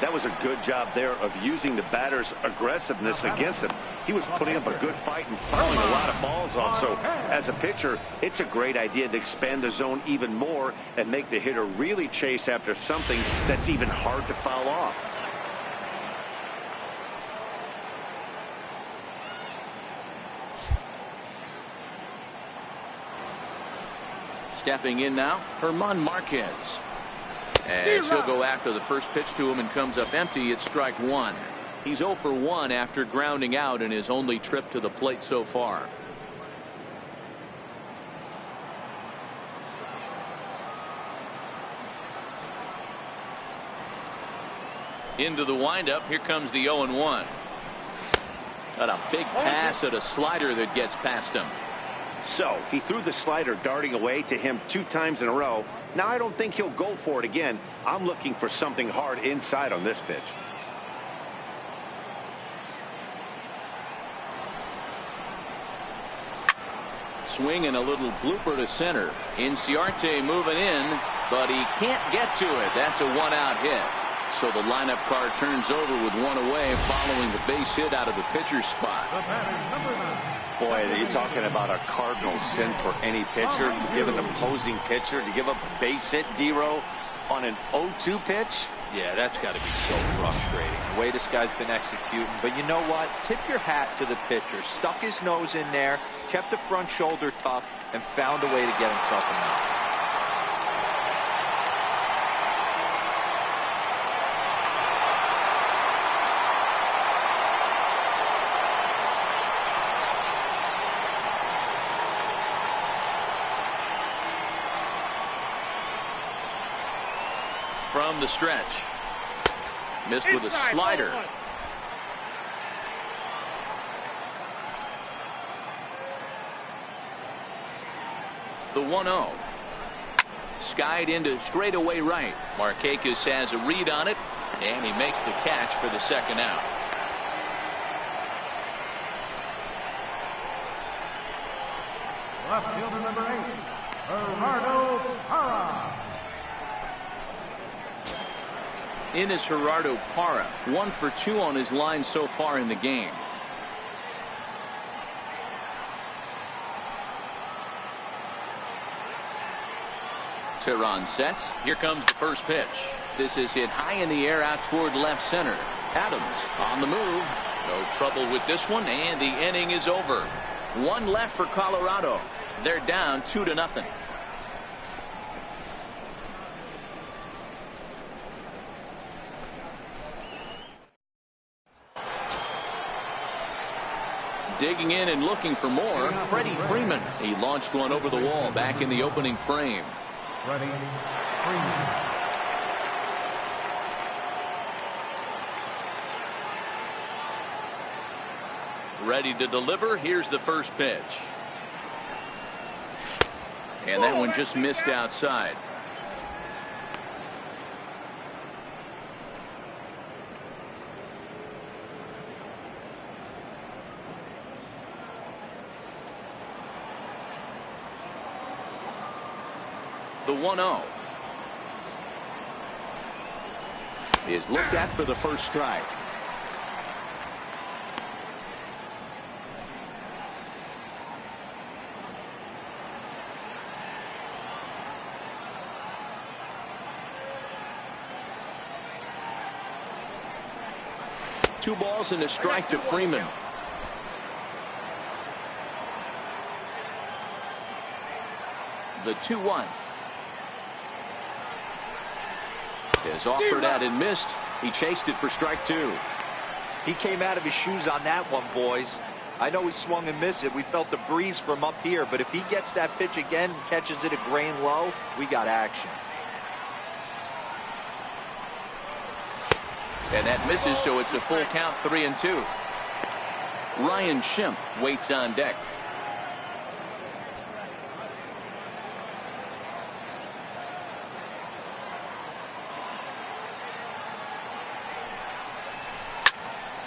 That was a good job there of using the batter's aggressiveness against him. He was putting up a good fight and fouling a lot of balls off. So as a pitcher, it's a great idea to expand the zone even more and make the hitter really chase after something that's even hard to foul off. Stepping in now, Herman Marquez. As he'll go after the first pitch to him and comes up empty, it's strike one. He's 0 for 1 after grounding out in his only trip to the plate so far. Into the windup, here comes the 0-1. Got a big pass at a slider that gets past him. So he threw the slider darting away to him 2 times in a row. Now I don't think he'll go for it again. I'm looking for something hard inside on this pitch. Swing and a little blooper to center. Inciarte moving in, but he can't get to it. That's a 1-out hit. So the lineup card turns over with 1 away following the base hit out of the pitcher's spot. Boy, you're talking about a cardinal sin for any pitcher to give an opposing pitcher to give up a base hit, D-Row, on an 0-2 pitch. Yeah, that's got to be so frustrating, the way this guy's been executing. But you know what? Tip your hat to the pitcher. Stuck his nose in there, kept the front shoulder tucked, and found a way to get himself a knock. From the stretch. Missed with a slider. The 1-0. Skied into straightaway right. Marquez has a read on it, and he makes the catch for the second out. Left fielder number 8, Gerardo Parra. In is Gerardo Parra, 1 for 2 on his line so far in the game. Tehran sets. Here comes the first pitch. This is hit high in the air out toward left center. Adams on the move. No trouble with this one, and the inning is over. 1 left for Colorado. They're down 2-0. Digging in and looking for more, Freddie Freeman. He launched one over the wall back in the opening frame. Freddie Freeman. Ready to deliver. Here's the first pitch. And that one just missed outside. The 1-0 is looked at for the first strike. Two balls and a strike to Freeman. The 2-1. Is offered at and missed. He chased it for strike 2. He came out of his shoes on that one, boys. I know he swung and missed it. We felt the breeze from up here, but if he gets that pitch again and catches it a grain low, we got action. And that misses, so it's a full count, 3-2. Ryan Schimpf waits on deck.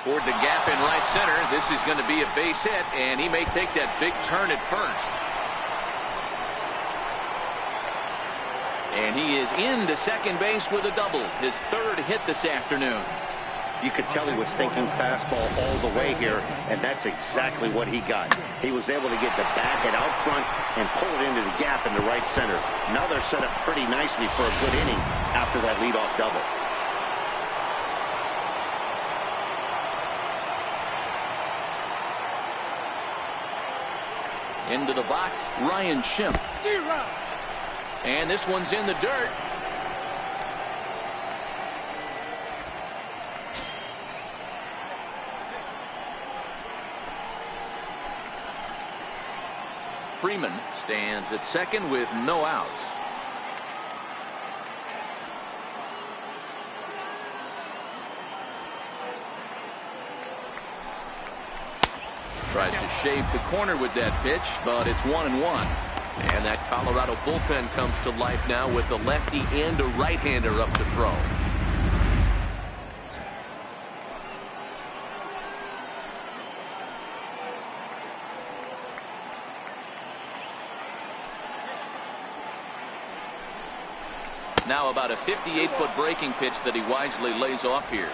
Toward the gap in right center. This is going to be a base hit, and he may take that big turn at first. And he is into second base with a double, his third hit this afternoon. You could tell he was thinking fastball all the way here, and that's exactly what he got. He was able to get the back and out front and pull it into the gap in the right center. Now they're set up pretty nicely for a good inning after that leadoff double. Into the box, Ryan Schimpf. And this one's in the dirt. Freeman stands at second with no outs. Tries to shave the corner with that pitch, but it's 1-1. And that Colorado bullpen comes to life now with a lefty and a right-hander up to throw. Now about a 58-foot breaking pitch that he wisely lays off here.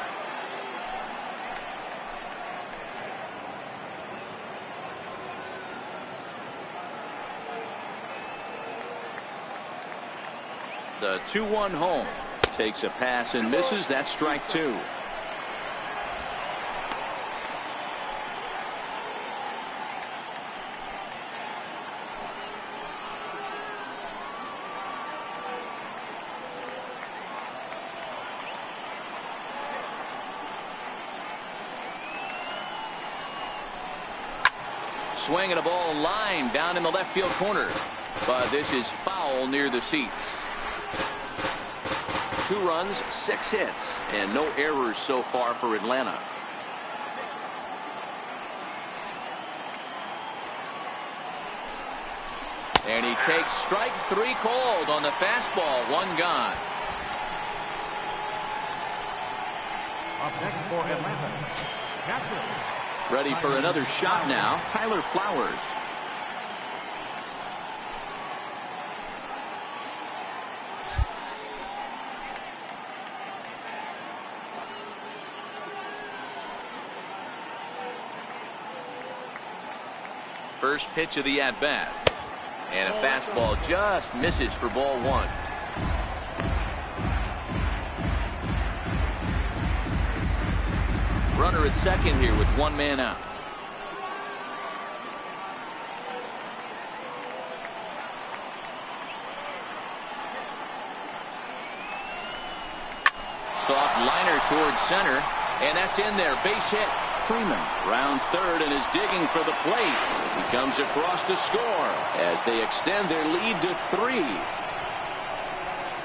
The 2-1 home. Takes a pass and misses. That's strike two. Swinging a ball line down in the left field corner. But this is foul near the seats. 2 runs, 6 hits, and no errors so far for Atlanta. And he takes strike 3 called on the fastball. 1 gone. Up next for Atlanta, catcher. Ready for another shot now, Tyler Flowers. First pitch of the at-bat. And a fastball just misses for ball 1. Runner at second here with 1 man out. Soft liner towards center, and that's in there. Base hit. Freeman rounds third and is digging for the plate. He comes across to score as they extend their lead to 3.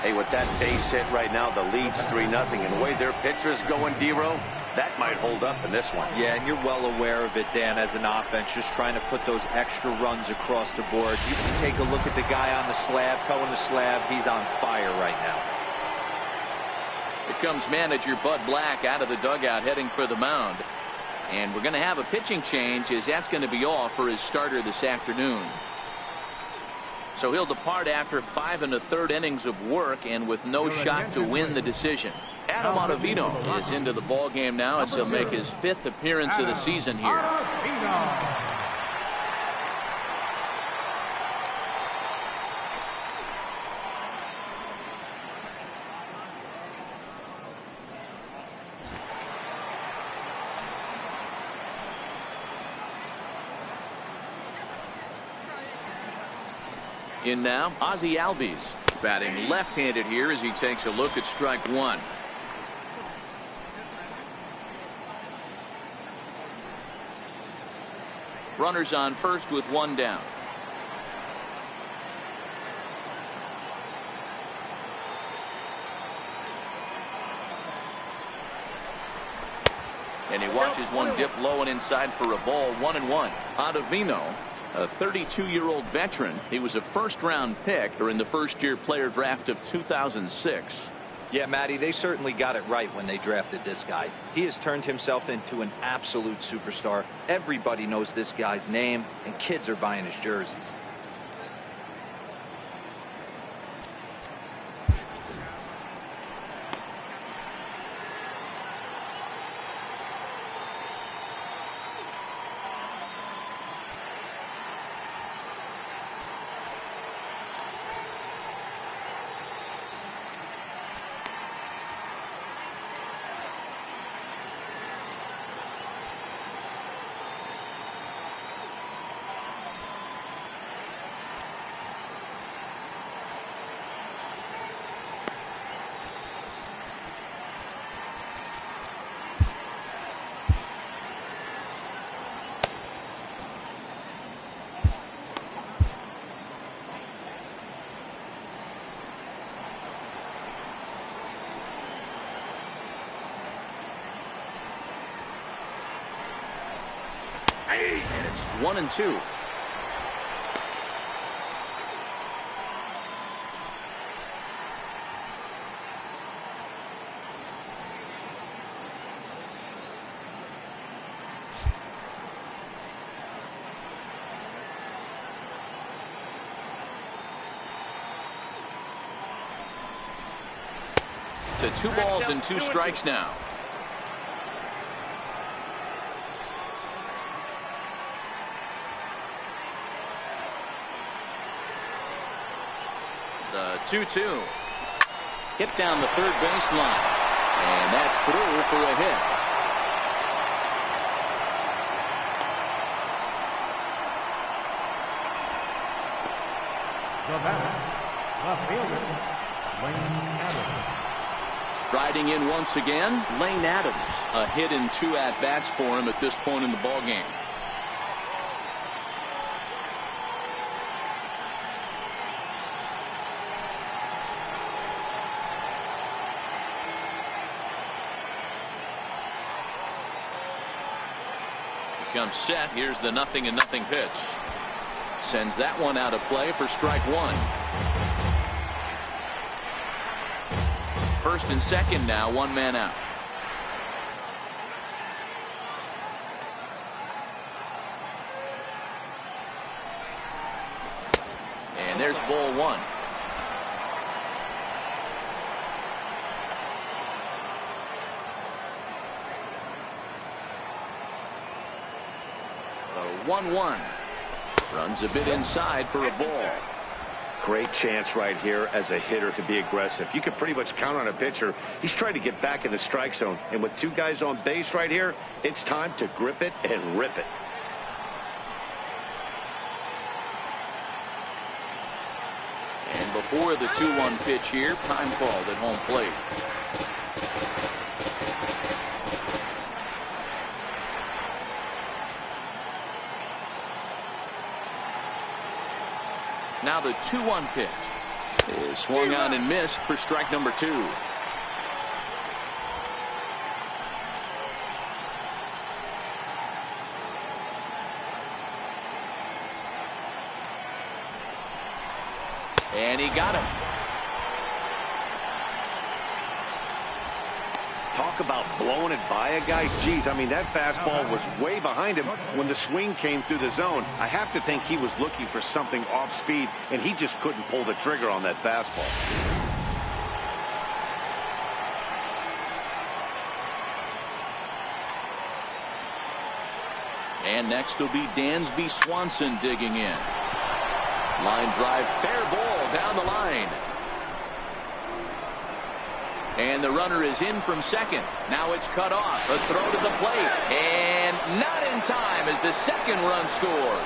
Hey, with that base hit right now, the lead's 3-0, and the way their pitcher's going, D-Row, that might hold up in this one. Yeah, and you're well aware of it, Dan, as an offense, just trying to put those extra runs across the board. You can take a look at the guy on the slab, towing the slab. He's on fire right now. Here comes manager Bud Black out of the dugout heading for the mound. And we're going to have a pitching change, as that's going to be all for his starter this afternoon. So he'll depart after 5 1/3 innings of work and with no shot to win the decision. Adam Ottavino is into the ball game now as he'll make his 5th appearance of the season here. In now, Ozzie Albies batting left-handed here as he takes a look at strike 1. Runners on first with 1 down. And he watches one dip low and inside for a ball. 1-1. Ottavino, a 32-year-old veteran. He was a first-round pick during the first-year player draft of 2006. Yeah, Matty, they certainly got it right when they drafted this guy. He has turned himself into an absolute superstar. Everybody knows this guy's name, and kids are buying his jerseys. And it's 1-2. To 2 balls and 2 strikes now. The 2-2. Hit down the third baseline. And that's through for a hit. The batter, the fielder, Lane Adams. Striding in once again, Lane Adams. A hit in 2 at-bats for him at this point in the ballgame. Comes set. Here's the 0-0 pitch. Sends that one out of play for strike 1. First and second now, 1 man out. And there's ball 1. The 1-1. Runs a bit inside for a ball. Great chance right here as a hitter to be aggressive. You can pretty much count on a pitcher. He's trying to get back in the strike zone. And with 2 guys on base right here, it's time to grip it and rip it. And before the 2-1 pitch here, time called at home plate. Now the 2-1 pitch is swung on and missed for strike number 2. And he got him. Talk about blowing it by a guy. Geez, I mean, that fastball was way behind him when the swing came through the zone. I have to think he was looking for something off speed, and he just couldn't pull the trigger on that fastball. And next will be Dansby Swanson digging in. Line drive, fair ball down the line. And the runner is in from second. Now it's cut off. A throw to the plate. And not in time as the second run scores.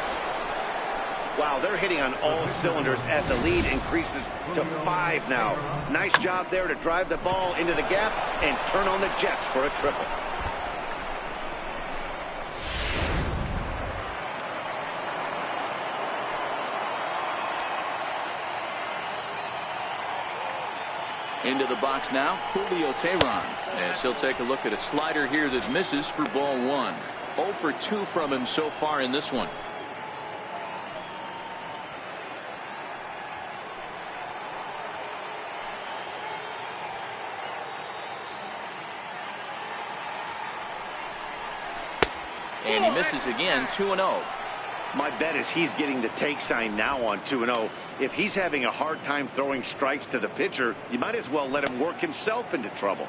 Wow, they're hitting on all cylinders as the lead increases to 5 now. Nice job there to drive the ball into the gap and turn on the Jets for a triple. Into the box now, Julio Teheran. As he'll take a look at a slider here that misses for ball 1. 0 for 2 from him so far in this one. And he misses again, 2-0. My bet is he's getting the take sign now on 2-0. If he's having a hard time throwing strikes to the pitcher, you might as well let him work himself into trouble.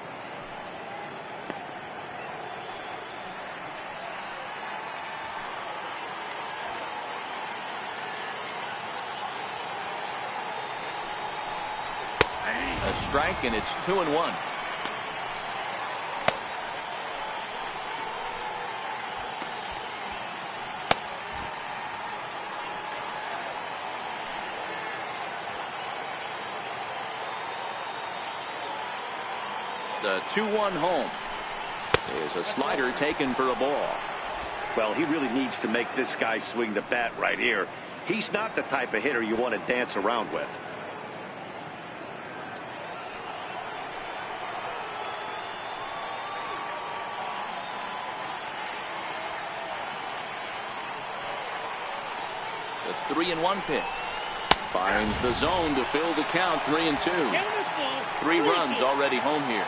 A strike, and it's 2-1. The 2-1 home is a slider taken for a ball. Well, he really needs to make this guy swing the bat right here. He's not the type of hitter you want to dance around with. The 3-1 pitch. Finds the zone to fill the count. 3-2. 3 runs already home here.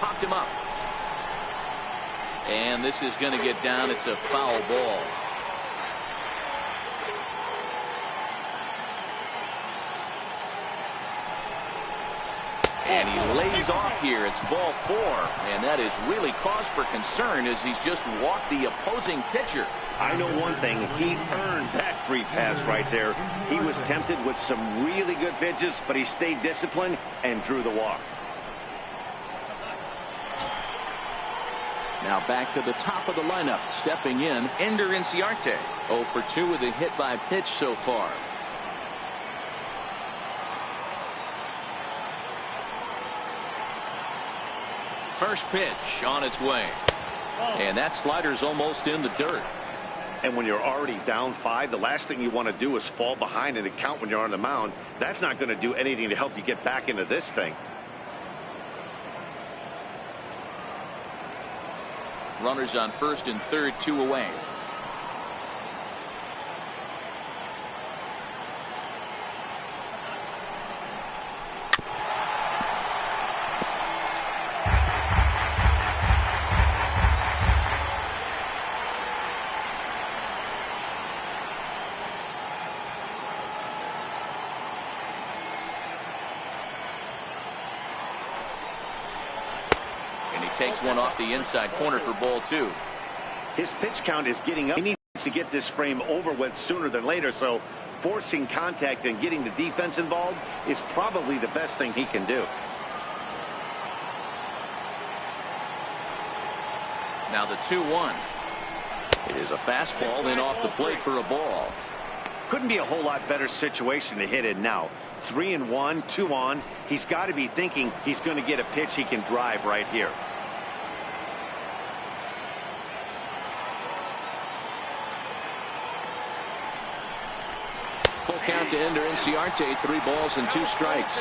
Popped him up. And this is going to get down. It's a foul ball. And he lays off here. It's ball 4. And that is really cause for concern as he's just walked the opposing pitcher. I know one thing. He earned that free pass right there. He was tempted with some really good pitches, but he stayed disciplined and drew the walk. Now back to the top of the lineup. Stepping in, Ender Inciarte. 0 for 2 with a hit by pitch so far. First pitch on its way. And that slider's almost in the dirt. And when you're already down 5, the last thing you want to do is fall behind in the count when you're on the mound. That's not going to do anything to help you get back into this thing. Runners on first and third, 2 away. Takes one off the inside corner for ball 2. His pitch count is getting up. He needs to get this frame over with sooner than later, so forcing contact and getting the defense involved is probably the best thing he can do. Now the 2-1. It is a fastball in off the plate for a ball. Couldn't be a whole lot better situation to hit in now. 3-1, 2 on. He's got to be thinking he's going to get a pitch he can drive right here. Full count to Ender Inciarte. 3 balls and 2 strikes.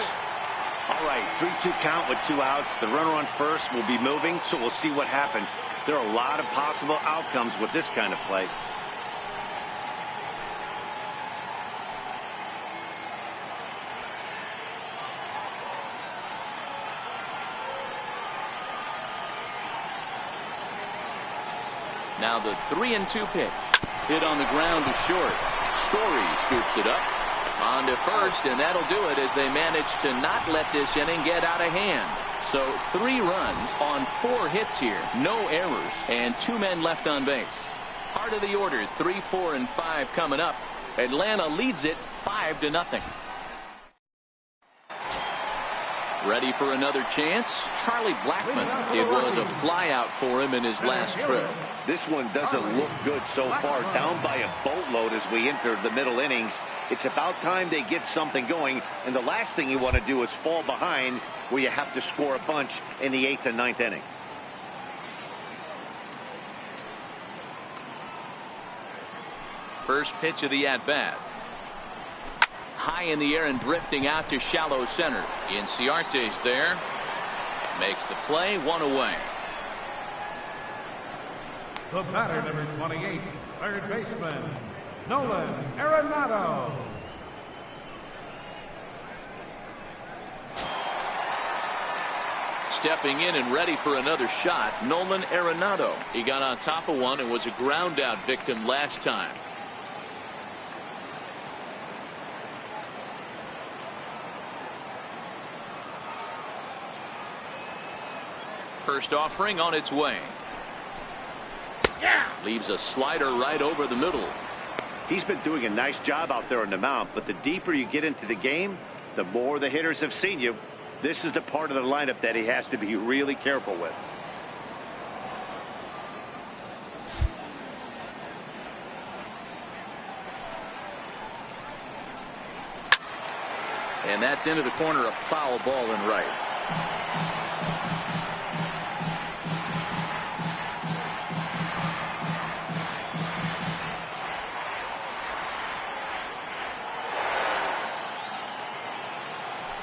All right, 3-2 count with 2 outs. The runner on first will be moving, so we'll see what happens. There are a lot of possible outcomes with this kind of play. Now the 3-2 pitch. Hit on the ground to short. Story scoops it up on to first, and that'll do it as they manage to not let this inning get out of hand. So 3 runs on 4 hits here, no errors, and 2 men left on base. Heart of the order, 3, 4, and 5 coming up. Atlanta leads it 5-0. Ready for another chance? Charlie Blackmon. It was a flyout for him in his last trip. This one doesn't look good so far. Down by a boatload as we enter the middle innings. It's about time they get something going. And the last thing you want to do is fall behind where you have to score a bunch in the 8th and 9th inning. First pitch of the at-bat. High in the air and drifting out to shallow center. Inciarte's there. Makes the play, 1 away. The batter, number 28, third baseman, Nolan Arenado. Stepping in and ready for another shot, Nolan Arenado. He got on top of one and was a ground out victim last time. First offering on its way. Leaves a slider right over the middle. He's been doing a nice job out there on the mound, but the deeper you get into the game, the more the hitters have seen you. This is the part of the lineup that he has to be really careful with. And that's into the corner, a foul ball and right.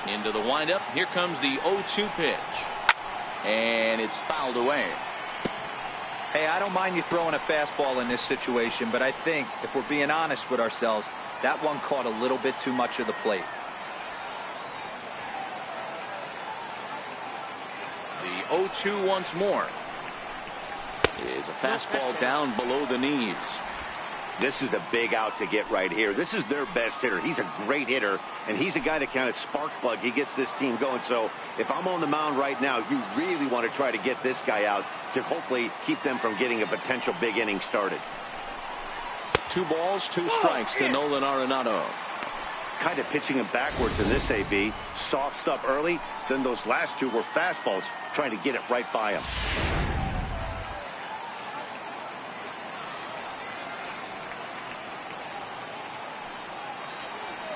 Into the windup. Here comes the 0-2 pitch. And it's fouled away. Hey, I don't mind you throwing a fastball in this situation, but I think, if we're being honest with ourselves, that one caught a little bit too much of the plate. The 0-2 once more. Is a fastball down below the knees. This is a big out to get right here. This is their best hitter. He's a great hitter, and he's a guy that kind of spark plug. He gets this team going. So if I'm on the mound right now, you really want to try to get this guy out to hopefully keep them from getting a potential big inning started. 2 balls, 2 strikes to Nolan Arenado. Kind of pitching him backwards in this AB. Soft stuff early, then those last 2 were fastballs, trying to get it right by him.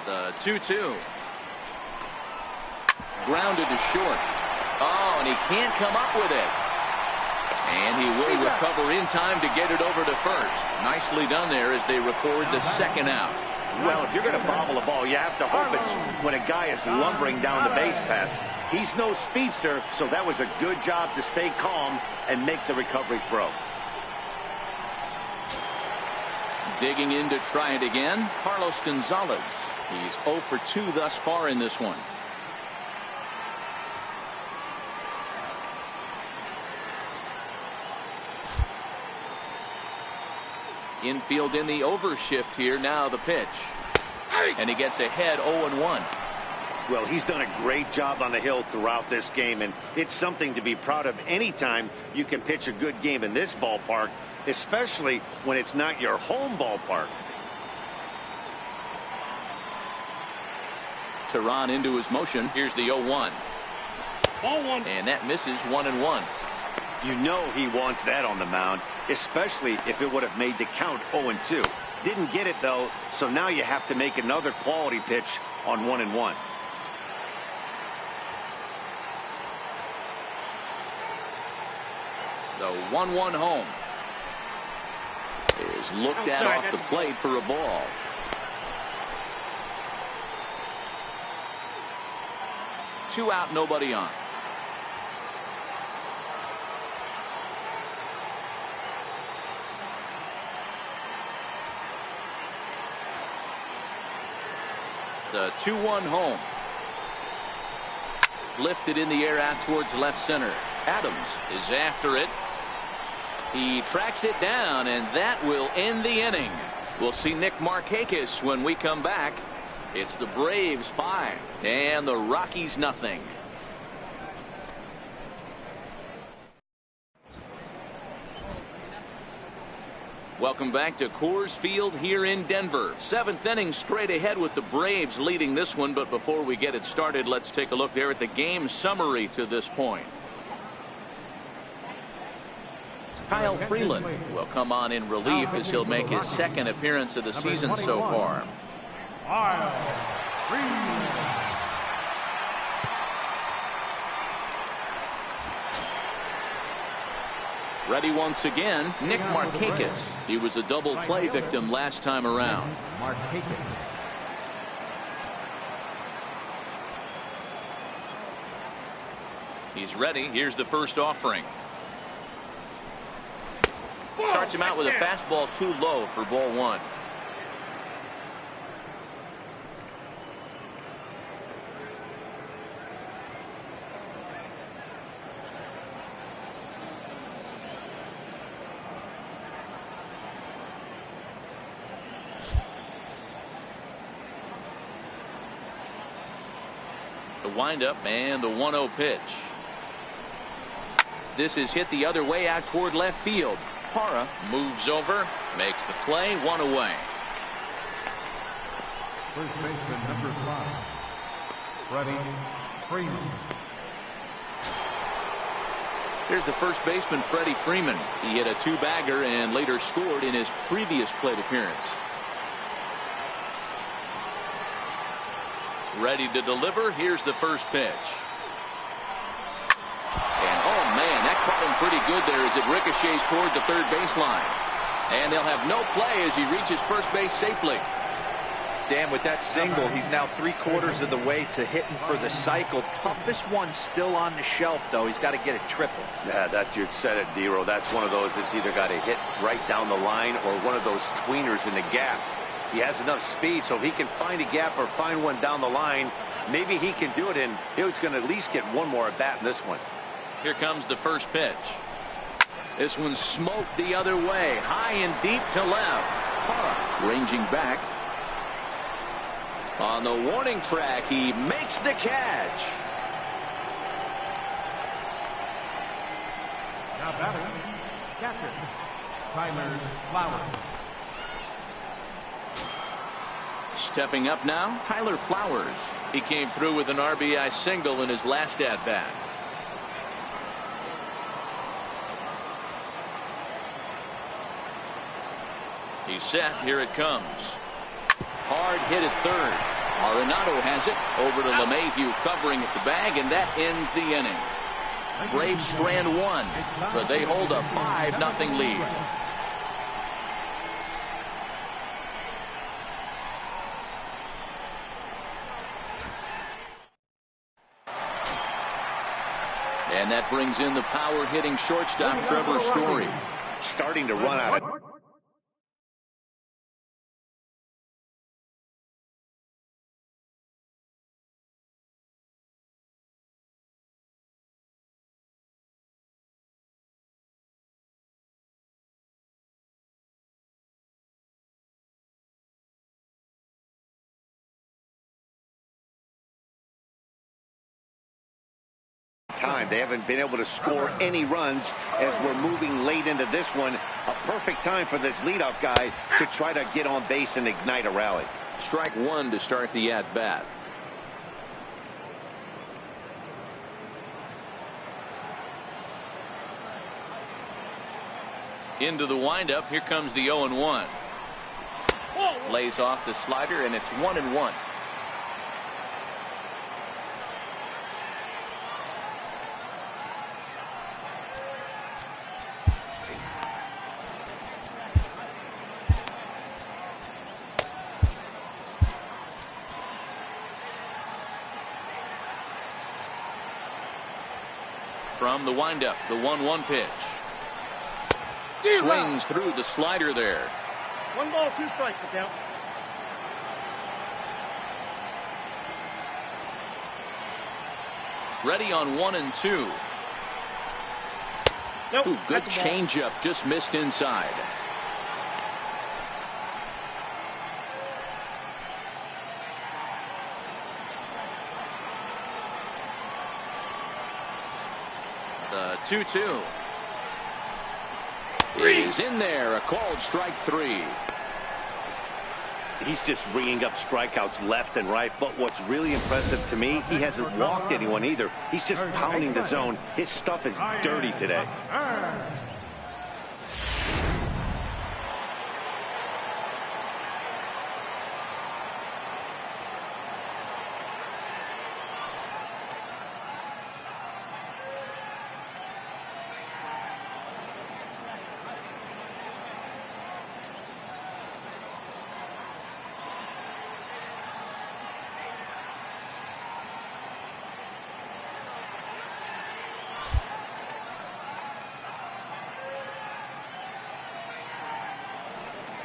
The 2-2. Grounded to short. Oh, and he can't come up with it. And he will recover in time to get it over to first. Nicely done there as they record the second out. Well, if you're going to bobble a ball, you have to hope it's when a guy is lumbering down the base pass. He's no speedster, so that was a good job to stay calm and make the recovery throw. Digging in to try it again, Carlos Gonzalez. He's 0 for 2 thus far in this one. Infield in the overshift here. Now the pitch. And he gets ahead 0-1. Well, he's done a great job on the hill throughout this game, and it's something to be proud of anytime you can pitch a good game in this ballpark, especially when it's not your home ballpark. Tehran into his motion. Here's the 0-1. Ball 1. And that misses 1-1. You know he wants that on the mound, especially if it would have made the count 0-2. Didn't get it, though, so now you have to make another quality pitch on 1-1. The 1-1 home is looked at off the plate for a ball. Two out, nobody on. The 2-1 home. Lifted in the air out towards left center. Adams is after it. He tracks it down, and that will end the inning. We'll see Nick Markakis when we come back. It's the Braves 5 and the Rockies nothing. Welcome back to Coors Field here in Denver. 7th inning straight ahead with the Braves leading this one. But before we get it started, let's take a look there at the game summary to this point. Kyle Freeland will come on in relief as he'll make his 2nd appearance of the season so far. Ready once again, Nick Markakis. He was a double play victim last time around. He's ready. Here's the first offering. Starts him out with a fastball too low for ball 1. The windup and the 1-0 pitch. This is hit the other way out toward left field. Parra moves over, makes the play, 1 away. First baseman number 5, Freddie Freeman. Here's the first baseman, Freddie Freeman. He hit a 2-bagger and later scored in his previous plate appearance. Ready to deliver. Here's the first pitch. And oh man, that caught him pretty good there as it ricochets toward the third baseline. And they'll have no play as he reaches first base safely. Dan, with that single, he's now 3/4 of the way to hitting for the cycle. Toughest one still on the shelf, though. He's got to get a triple. Yeah, you said it, D-Row. That's one of those that's either got to hit right down the line or one of those tweeners in the gap. He has enough speed, so if he can find a gap or find one down the line, maybe he can do it, and he's going to at least get one more at bat in this one. Here comes the first pitch. This one's smoked the other way, high and deep to left. Hara ranging back. On the warning track, he makes the catch. Now batting, catcher, Tyler Flowers. Stepping up now, Tyler Flowers. He came through with an RBI single in his last at-bat. He's set. Here it comes. Hard hit at third. Arenado has it over to LeMahieu, covering at the bag, and that ends the inning. Braves strand one, but they hold a 5-0 lead. And that brings in the power-hitting shortstop Trevor Story. Starting to run out of time. They haven't been able to score any runs as we're moving late into this one. A perfect time for this leadoff guy to try to get on base and ignite a rally. Strike one to start the at-bat. Into the windup. Here comes the 0-1. Lays off the slider, and it's 1-1. From the windup, the 1-1 pitch. Swings through the slider there. 1 ball, 2 strikes to count. Ready on 1 and 2. Nope. Ooh, good changeup, just missed inside. The 2-2 is in there. A called strike 3. He's just ringing up strikeouts left and right. But what's really impressive to me, he hasn't walked anyone either. He's just pounding the zone. His stuff is dirty today.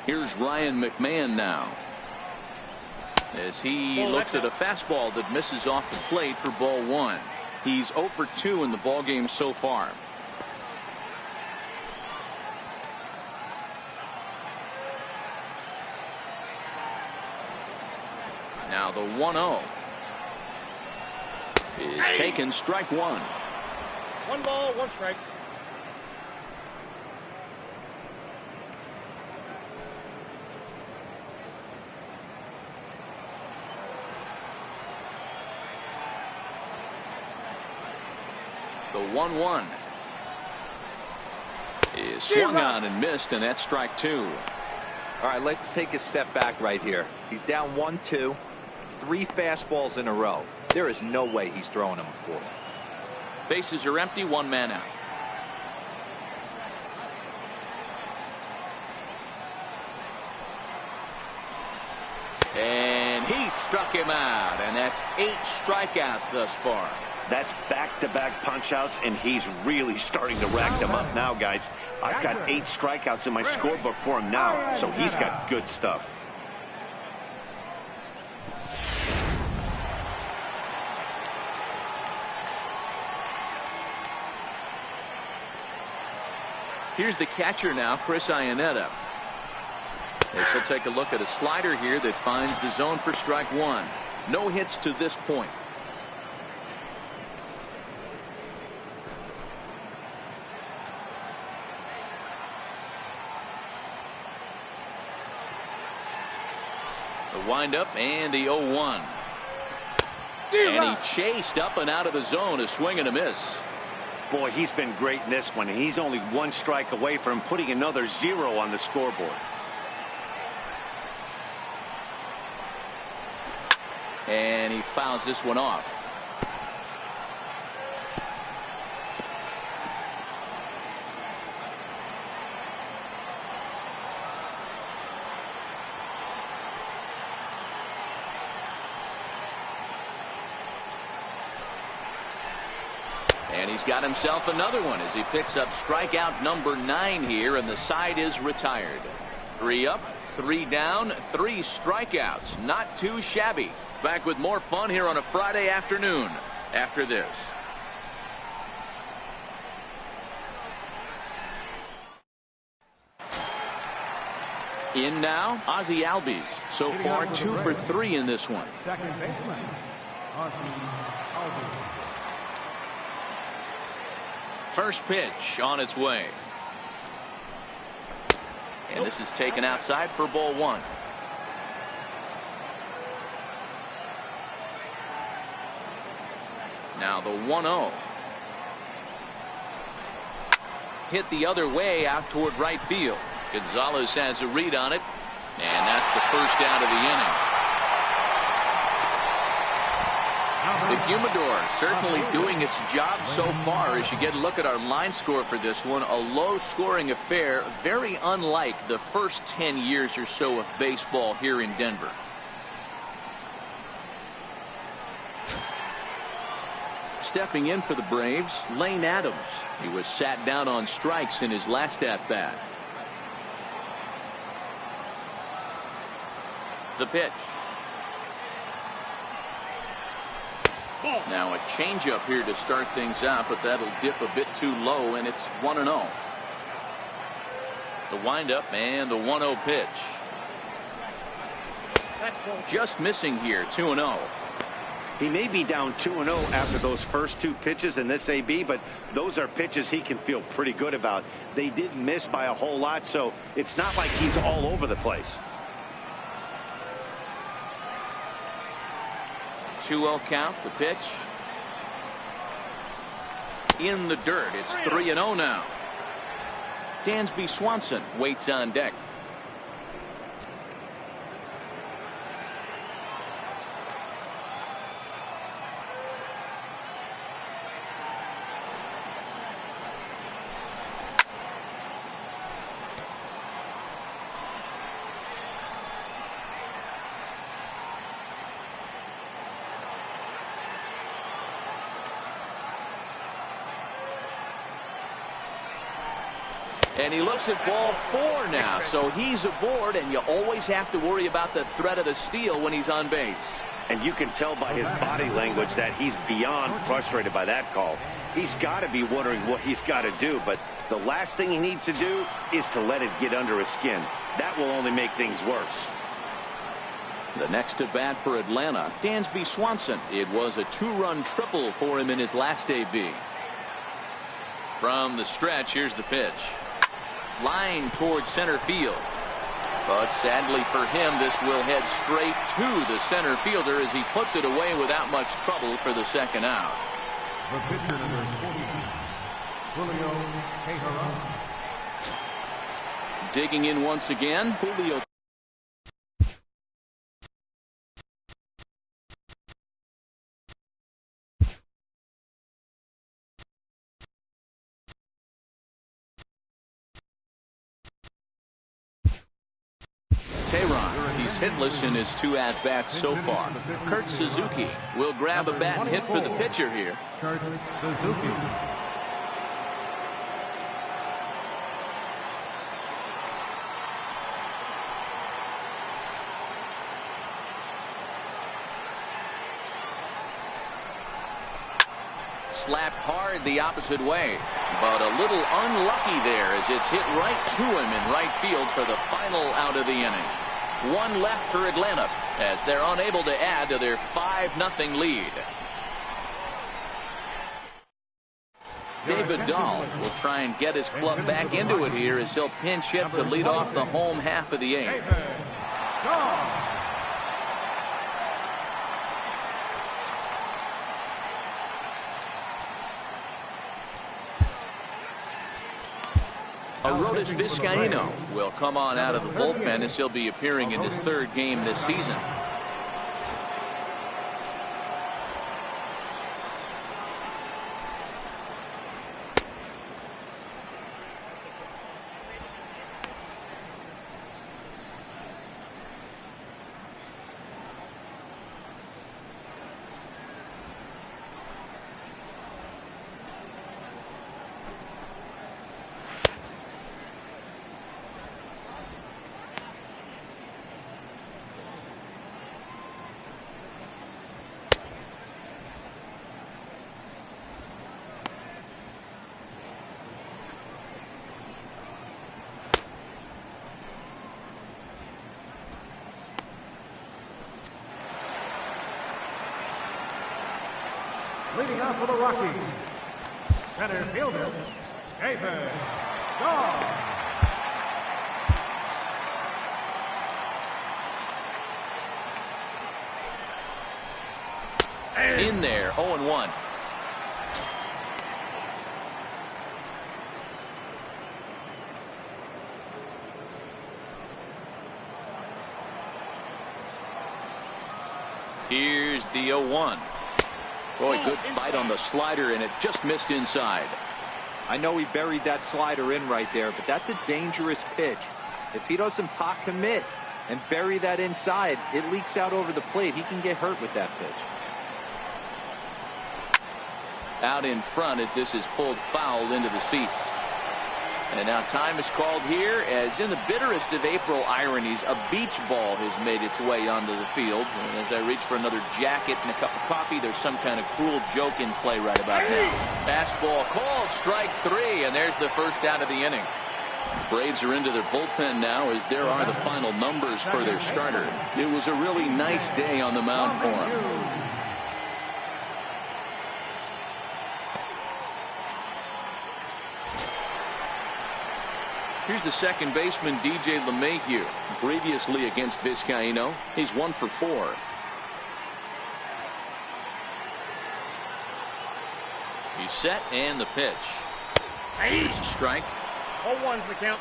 Here's Ryan McMahon now, as he looks at a fastball that misses off the plate for ball 1. He's 0 for 2 in the ball game so far. Now the 1-0 is taken, strike 1. 1 ball, 1 strike. The 1-1 is swung on and missed, and that's strike 2. All right, let's take a step back right here. He's down 1-2, 3 fastballs in a row. There is no way he's throwing him a fourth. Bases are empty, 1 man out. And He struck him out, and that's 8 strikeouts thus far. That's back-to-back punch-outs, and he's really starting to rack them up now, guys. I've got 8 strikeouts in my scorebook for him now, so he's got good stuff. Here's the catcher now, Chris Iannetta. This will take a look at a slider here that finds the zone for strike 1. No hits to this point. The windup and the 0-1. And he chased up and out of the zone, a swing and a miss. Boy, he's been great in this one, and he's only 1 strike away from putting another 0 on the scoreboard. And he fouls this one off. And he's got himself another one as he picks up strikeout number 9 here, and the side is retired. 3 up, 3 down, 3 strikeouts. Not too shabby. Back with more fun here on a Friday afternoon after this. In now, Ozzie Albies. So far, 2 for 3 in this one. Second baseman, Ozzie. First pitch on its way. And this is taken outside for ball 1. Now the 1-0. Hit the other way out toward right field. Gonzalez has a read on it, and that's the first out of the inning. The Humidor certainly doing its job so far. As you get a look at our line score for this one, a low-scoring affair, very unlike the first 10 years or so of baseball here in Denver. Stepping in for the Braves, Lane Adams. He was sat down on strikes in his last at-bat. The pitch. Now a changeup here to start things out, but that'll dip a bit too low, and it's 1-0. The windup and the 1-0 pitch. Just missing here, 2-0. He may be down 2-0 after those first 2 pitches in this AB, but those are pitches he can feel pretty good about. They didn't miss by a whole lot, so it's not like he's all over the place. 2-0 count, the pitch. In the dirt, it's 3-0 now. Dansby Swanson waits on deck. And he looks at ball 4 now, so he's aboard, and you always have to worry about the threat of the steal when he's on base. And you can tell by his body language that he's beyond frustrated by that call. He's got to be wondering what he's got to do, but the last thing he needs to do is to let it get under his skin. That will only make things worse. The next to bat for Atlanta, Dansby Swanson. It was a 2-run triple for him in his last AB. From the stretch, here's the pitch. Line towards center field. But sadly for him, this will head straight to the center fielder as he puts it away without much trouble for the second out. The pitcher number 40, Julio Teheran. Digging in once again, Julio. Tehran. He's hitless in his 2 at-bats so far. Kurt Suzuki will grab a bat and hit for the pitcher here. Kurt Suzuki. Slapped hard the opposite way, but a little unlucky there as it's hit right to him in right field for the final out of the inning. 1 left for Atlanta as they're unable to add to their 5-0 lead. David Dahl will try and get his club back into it here as he'll pinch hit to lead off the home half of the 8th. Arodys Vizcaíno will come on out of the bullpen as he'll be appearing in his 3rd game this season. Leading off for the Rockies, center fielder, AntDogg. In there, 0-1. Here's the 0-1. Boy, good fight on the slider, and it just missed inside. I know he buried that slider in right there, but that's a dangerous pitch. If he doesn't pot commit and bury that inside, it leaks out over the plate. He can get hurt with that pitch. Out in front as this is pulled foul into the seats. And now time is called here as in the bitterest of April ironies, a beach ball has made its way onto the field. And as I reach for another jacket and a cup of coffee, there's some kind of cruel joke in play right about now. Fastball called, strike 3, and there's the first out of the inning. Braves are into their bullpen now as there are the final numbers for their starter. It was a really nice day on the mound for him. Here's the second baseman, DJ LeMahieu. Previously against Vizcaíno, he's 1 for 4. He's set and the pitch. Here's a strike. 0-1's the count.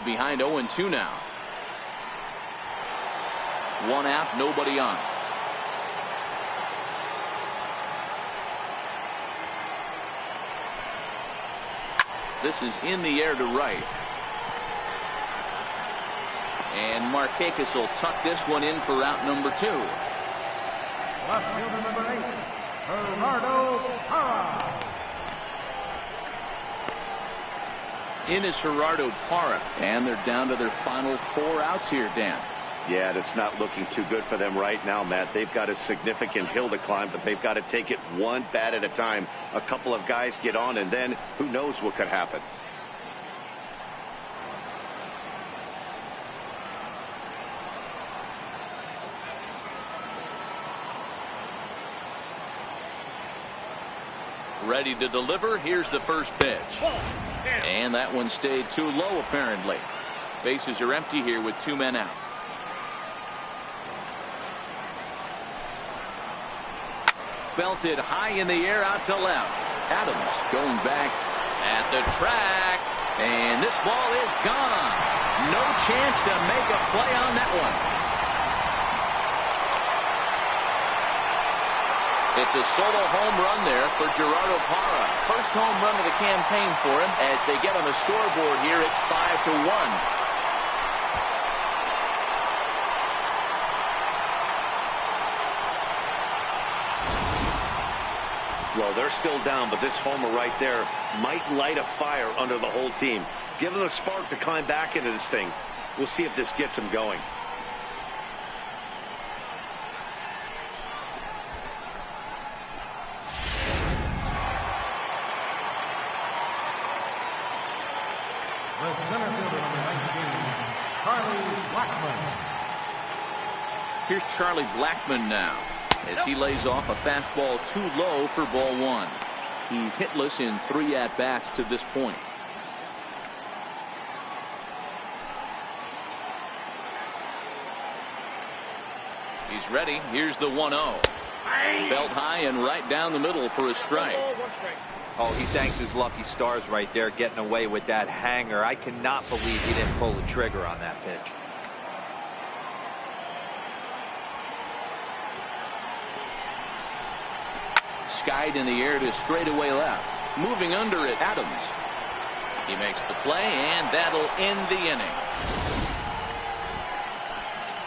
Behind 0-2 now. 1 out, nobody on. This is in the air to right. And Markakis will tuck this one in for out number 2. Left fielder number 8, Gerardo Parra. In is Gerardo Parra, and they're down to their final 4 outs here, Dan. Yeah, that's not looking too good for them right now, Matt. They've got a significant hill to climb, but they've got to take it one bat at a time. A couple of guys get on, and then who knows what could happen. Ready to deliver. Here's the first pitch. And that one stayed too low, apparently. Bases are empty here with 2 men out. Belted high in the air out to left. Adams going back at the track. And this ball is gone. No chance to make a play on that one. It's a solo home run there for Gerardo Parra. First home run of the campaign for him. As they get on the scoreboard here, it's 5-1. Well, they're still down, but this homer right there might light a fire under the whole team. Give them a spark to climb back into this thing. We'll see if this gets them going. The center fielder, number 19, Charlie Blackmon. Here's Charlie Blackmon now, as he lays off a fastball too low for ball one. He's hitless in 3 at-bats to this point. He's ready. Here's the 1-0. Belt high and right down the middle for a strike. 1 ball, 1 strike. Oh, he thanks his lucky stars right there, getting away with that hanger. I cannot believe he didn't pull the trigger on that pitch. Skied in the air to straightaway left. Moving under it, Adams. He makes the play, and that'll end the inning.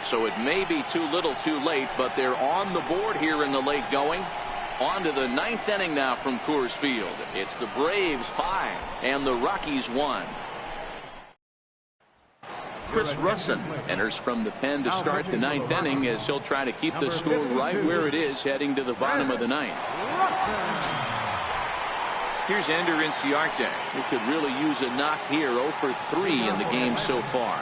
So it may be too little too late, but they're on the board here in the late going. On to the 9th inning now from Coors Field. It's the Braves 5 and the Rockies 1. Chris Russin enters from the pen to start the 9th inning, as he'll try to keep the score right where it is heading to the bottom of the 9th. Here's Ender Inciarte, who could really use a knock here. 0 for 3 in the game so far.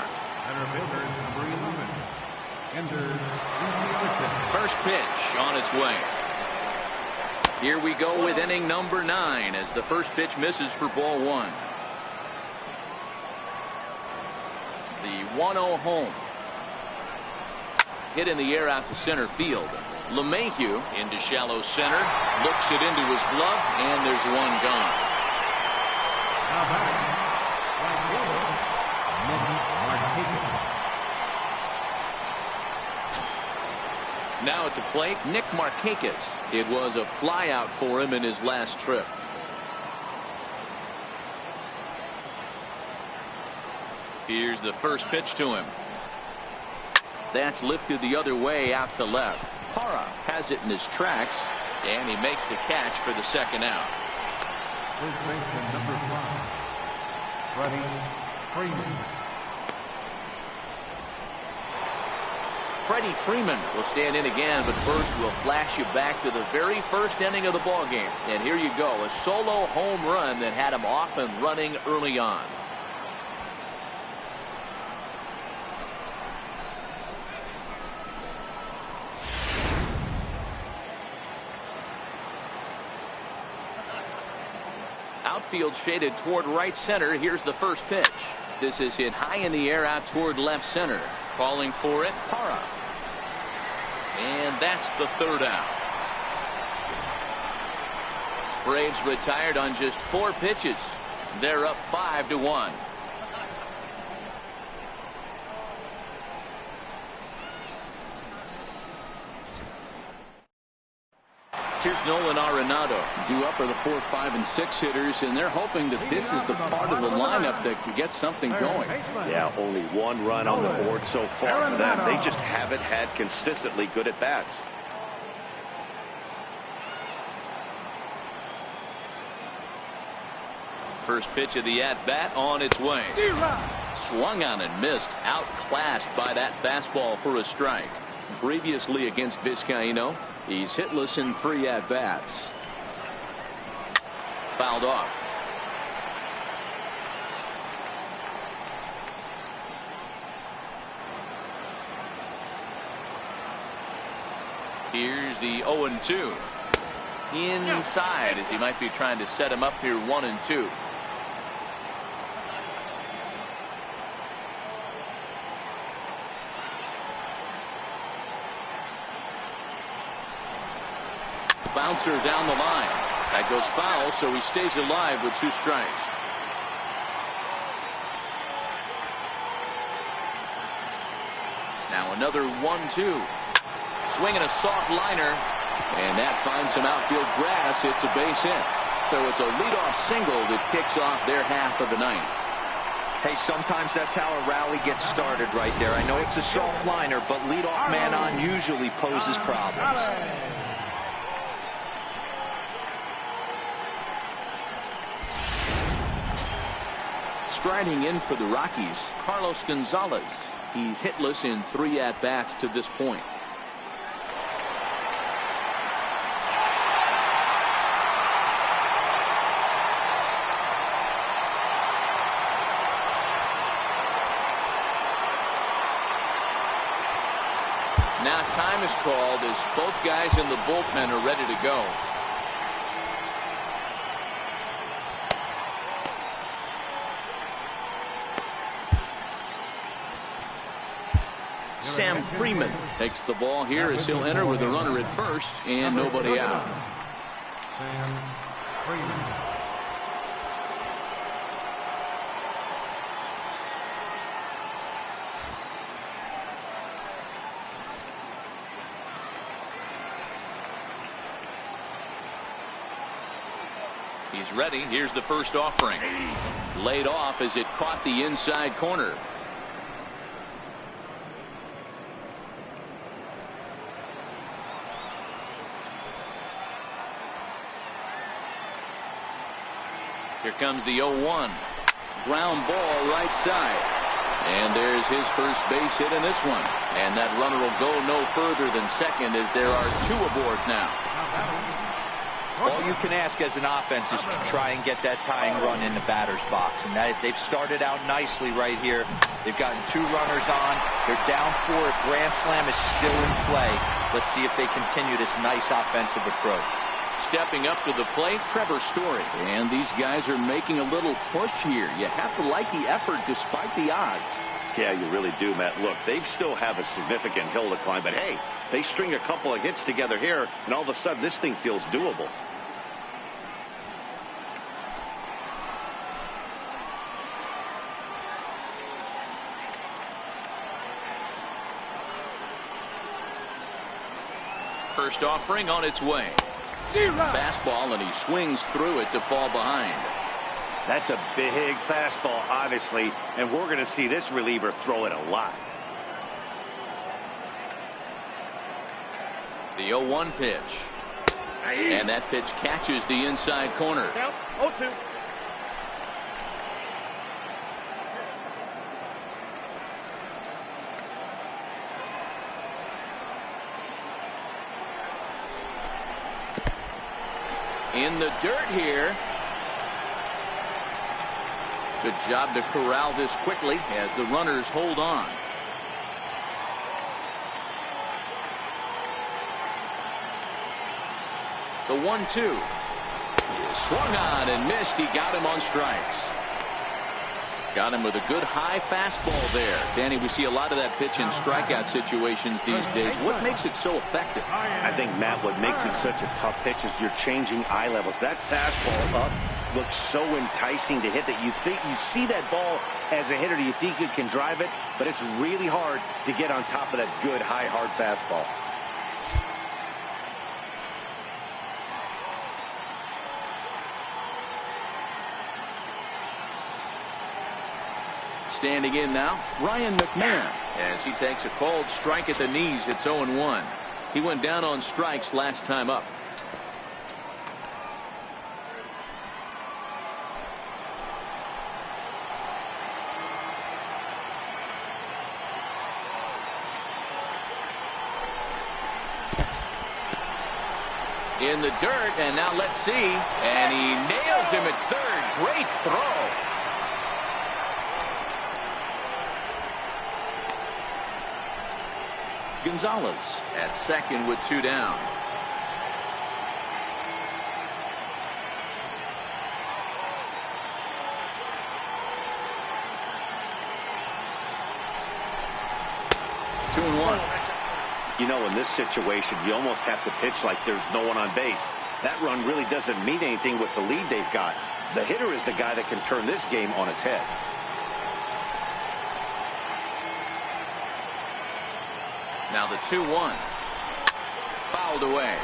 First pitch on its way. Here we go with inning number 9, as the first pitch misses for ball 1. The 1-0 home. Hit in the air out to center field. LeMahieu into shallow center. Looks it into his glove, and there's one gone. Now at the plate, Nick Markakis. It was a flyout for him in his last trip. Here's the first pitch to him. That's lifted the other way out to left. Parra has it in his tracks, and he makes the catch for the second out. First baseman, number 5, Freddie Freeman. Freddie Freeman will stand in again, but first we'll flash you back to the very first inning of the ballgame. And here you go, a solo home run that had him off and running early on. Outfield shaded toward right center. Here's the first pitch. This is hit high in the air out toward left center. Calling for it, Parra. And that's the third out. Braves retired on just 4 pitches. They're up 5-1. Here's Nolan Arenado. Due up are the 4, 5, and 6 hitters, and they're hoping that this is the part of the lineup that can get something going. Yeah, only 1 run on the board so far for them. They just haven't had consistently good at bats. First pitch of the at-bat on its way. Swung on and missed. Outclassed by that fastball for a strike. Previously against Vizcaíno, he's hitless in 3 at-bats. Fouled off. Here's the 0-2. Inside, as he might be trying to set him up here 1-2. Bouncer down the line. That goes foul, so he stays alive with 2 strikes. Another 1-2. Swinging a soft liner, and that finds some outfield grass. It's a base hit. So it's a leadoff single that kicks off their half of the ninth. Hey, sometimes that's how a rally gets started right there. I know it's a soft liner, but leadoff man on usually poses problems. Striding in for the Rockies, Carlos Gonzalez. He's hitless in 3 at-bats to this point. Now time is called as both guys in the bullpen are ready to go. Sam Freeman takes the ball here as he'll enter with a runner at first and nobody out. Sam Freeman. He's ready. Here's the first offering. Laid off as it caught the inside corner. Here comes the 0-1. Ground ball right side. And there's his first base hit in this one. And that runner will go no further than second as there are 2 aboard now. All you can ask as an offense is to try and get that tying run in the batter's box. And they've started out nicely right here. They've gotten 2 runners on. They're down 4. A grand slam is still in play. Let's see if they continue this nice offensive approach. Stepping up to the plate, Trevor Story. And these guys are making a little push here. You have to like the effort despite the odds. Yeah, you really do, Matt. Look, they still have a significant hill to climb, but hey, they string a couple of hits together here, and all of a sudden this thing feels doable. First offering on its way. Fastball, and he swings through it to fall behind. That's a big fastball, obviously, and we're going to see this reliever throw it a lot. The 0-1 pitch. And that pitch catches the inside corner. Count 0-2. In the dirt here. Good job to corral this quickly as the runners hold on. The 1-2. Swung on and missed. He got him on strikes. Got him with a good high fastball there. Danny, we see a lot of that pitch in strikeout situations these days. What makes it so effective? I think, Matt, what makes it such a tough pitch is you're changing eye levels. That fastball up looks so enticing to hit that you think you see that ball as a hitter. You think you can drive it, but it's really hard to get on top of that good, high, hard fastball. Standing in now, Ryan McMahon, as he takes a cold strike at the knees. It's 0-1. He went down on strikes last time up. In the dirt, and now let's see. And he nails him at third. Great throw. Gonzalez at second with 2 down. Two and 1. You know, in this situation, you almost have to pitch like there's no one on base. That run really doesn't mean anything with the lead they've got. The hitter is the guy that can turn this game on its head. Now the 2-1. Fouled away.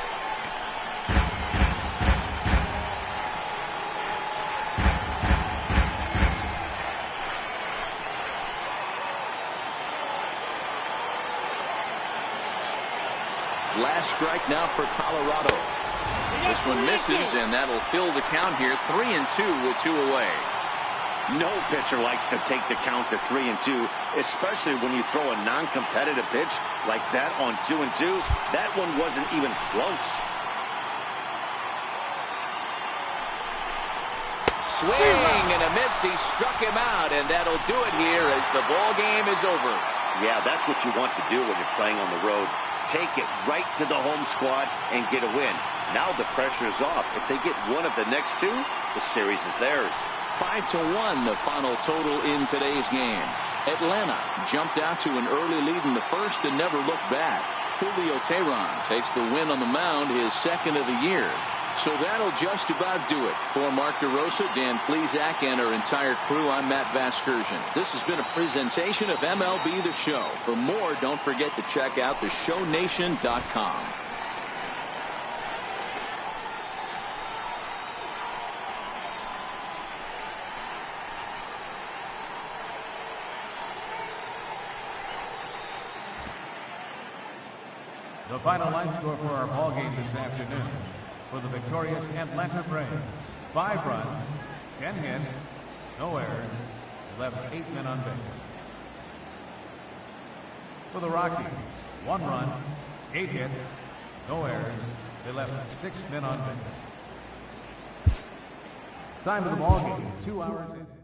Last strike now for Colorado. This one misses, and that'll fill the count here. 3-2 with 2 away. No pitcher likes to take the count to 3-2, especially when you throw a non-competitive pitch like that on 2-2. That one wasn't even close. Swing and a miss. He struck him out, and that'll do it here as the ball game is over. Yeah, that's what you want to do when you're playing on the road. Take it right to the home squad and get a win. Now the pressure is off. If they get one of the next 2, the series is theirs. 5-1 the final total in today's game. Atlanta jumped out to an early lead in the first and never looked back. Julio Teheran takes the win on the mound, his second of the year. So that'll just about do it. For Mark DeRosa, Dan Plesac, and our entire crew, I'm Matt Vasgersian. This has been a presentation of MLB The Show. For more, don't forget to check out theshownation.com. The final line score for our ball game this afternoon. For the victorious Atlanta Braves, 5 runs, 10 hits, no errors, left 8 men on base. For the Rockies, 1 run, 8 hits, no errors, they left 6 men on base. Time of the ball game, 2 hours in.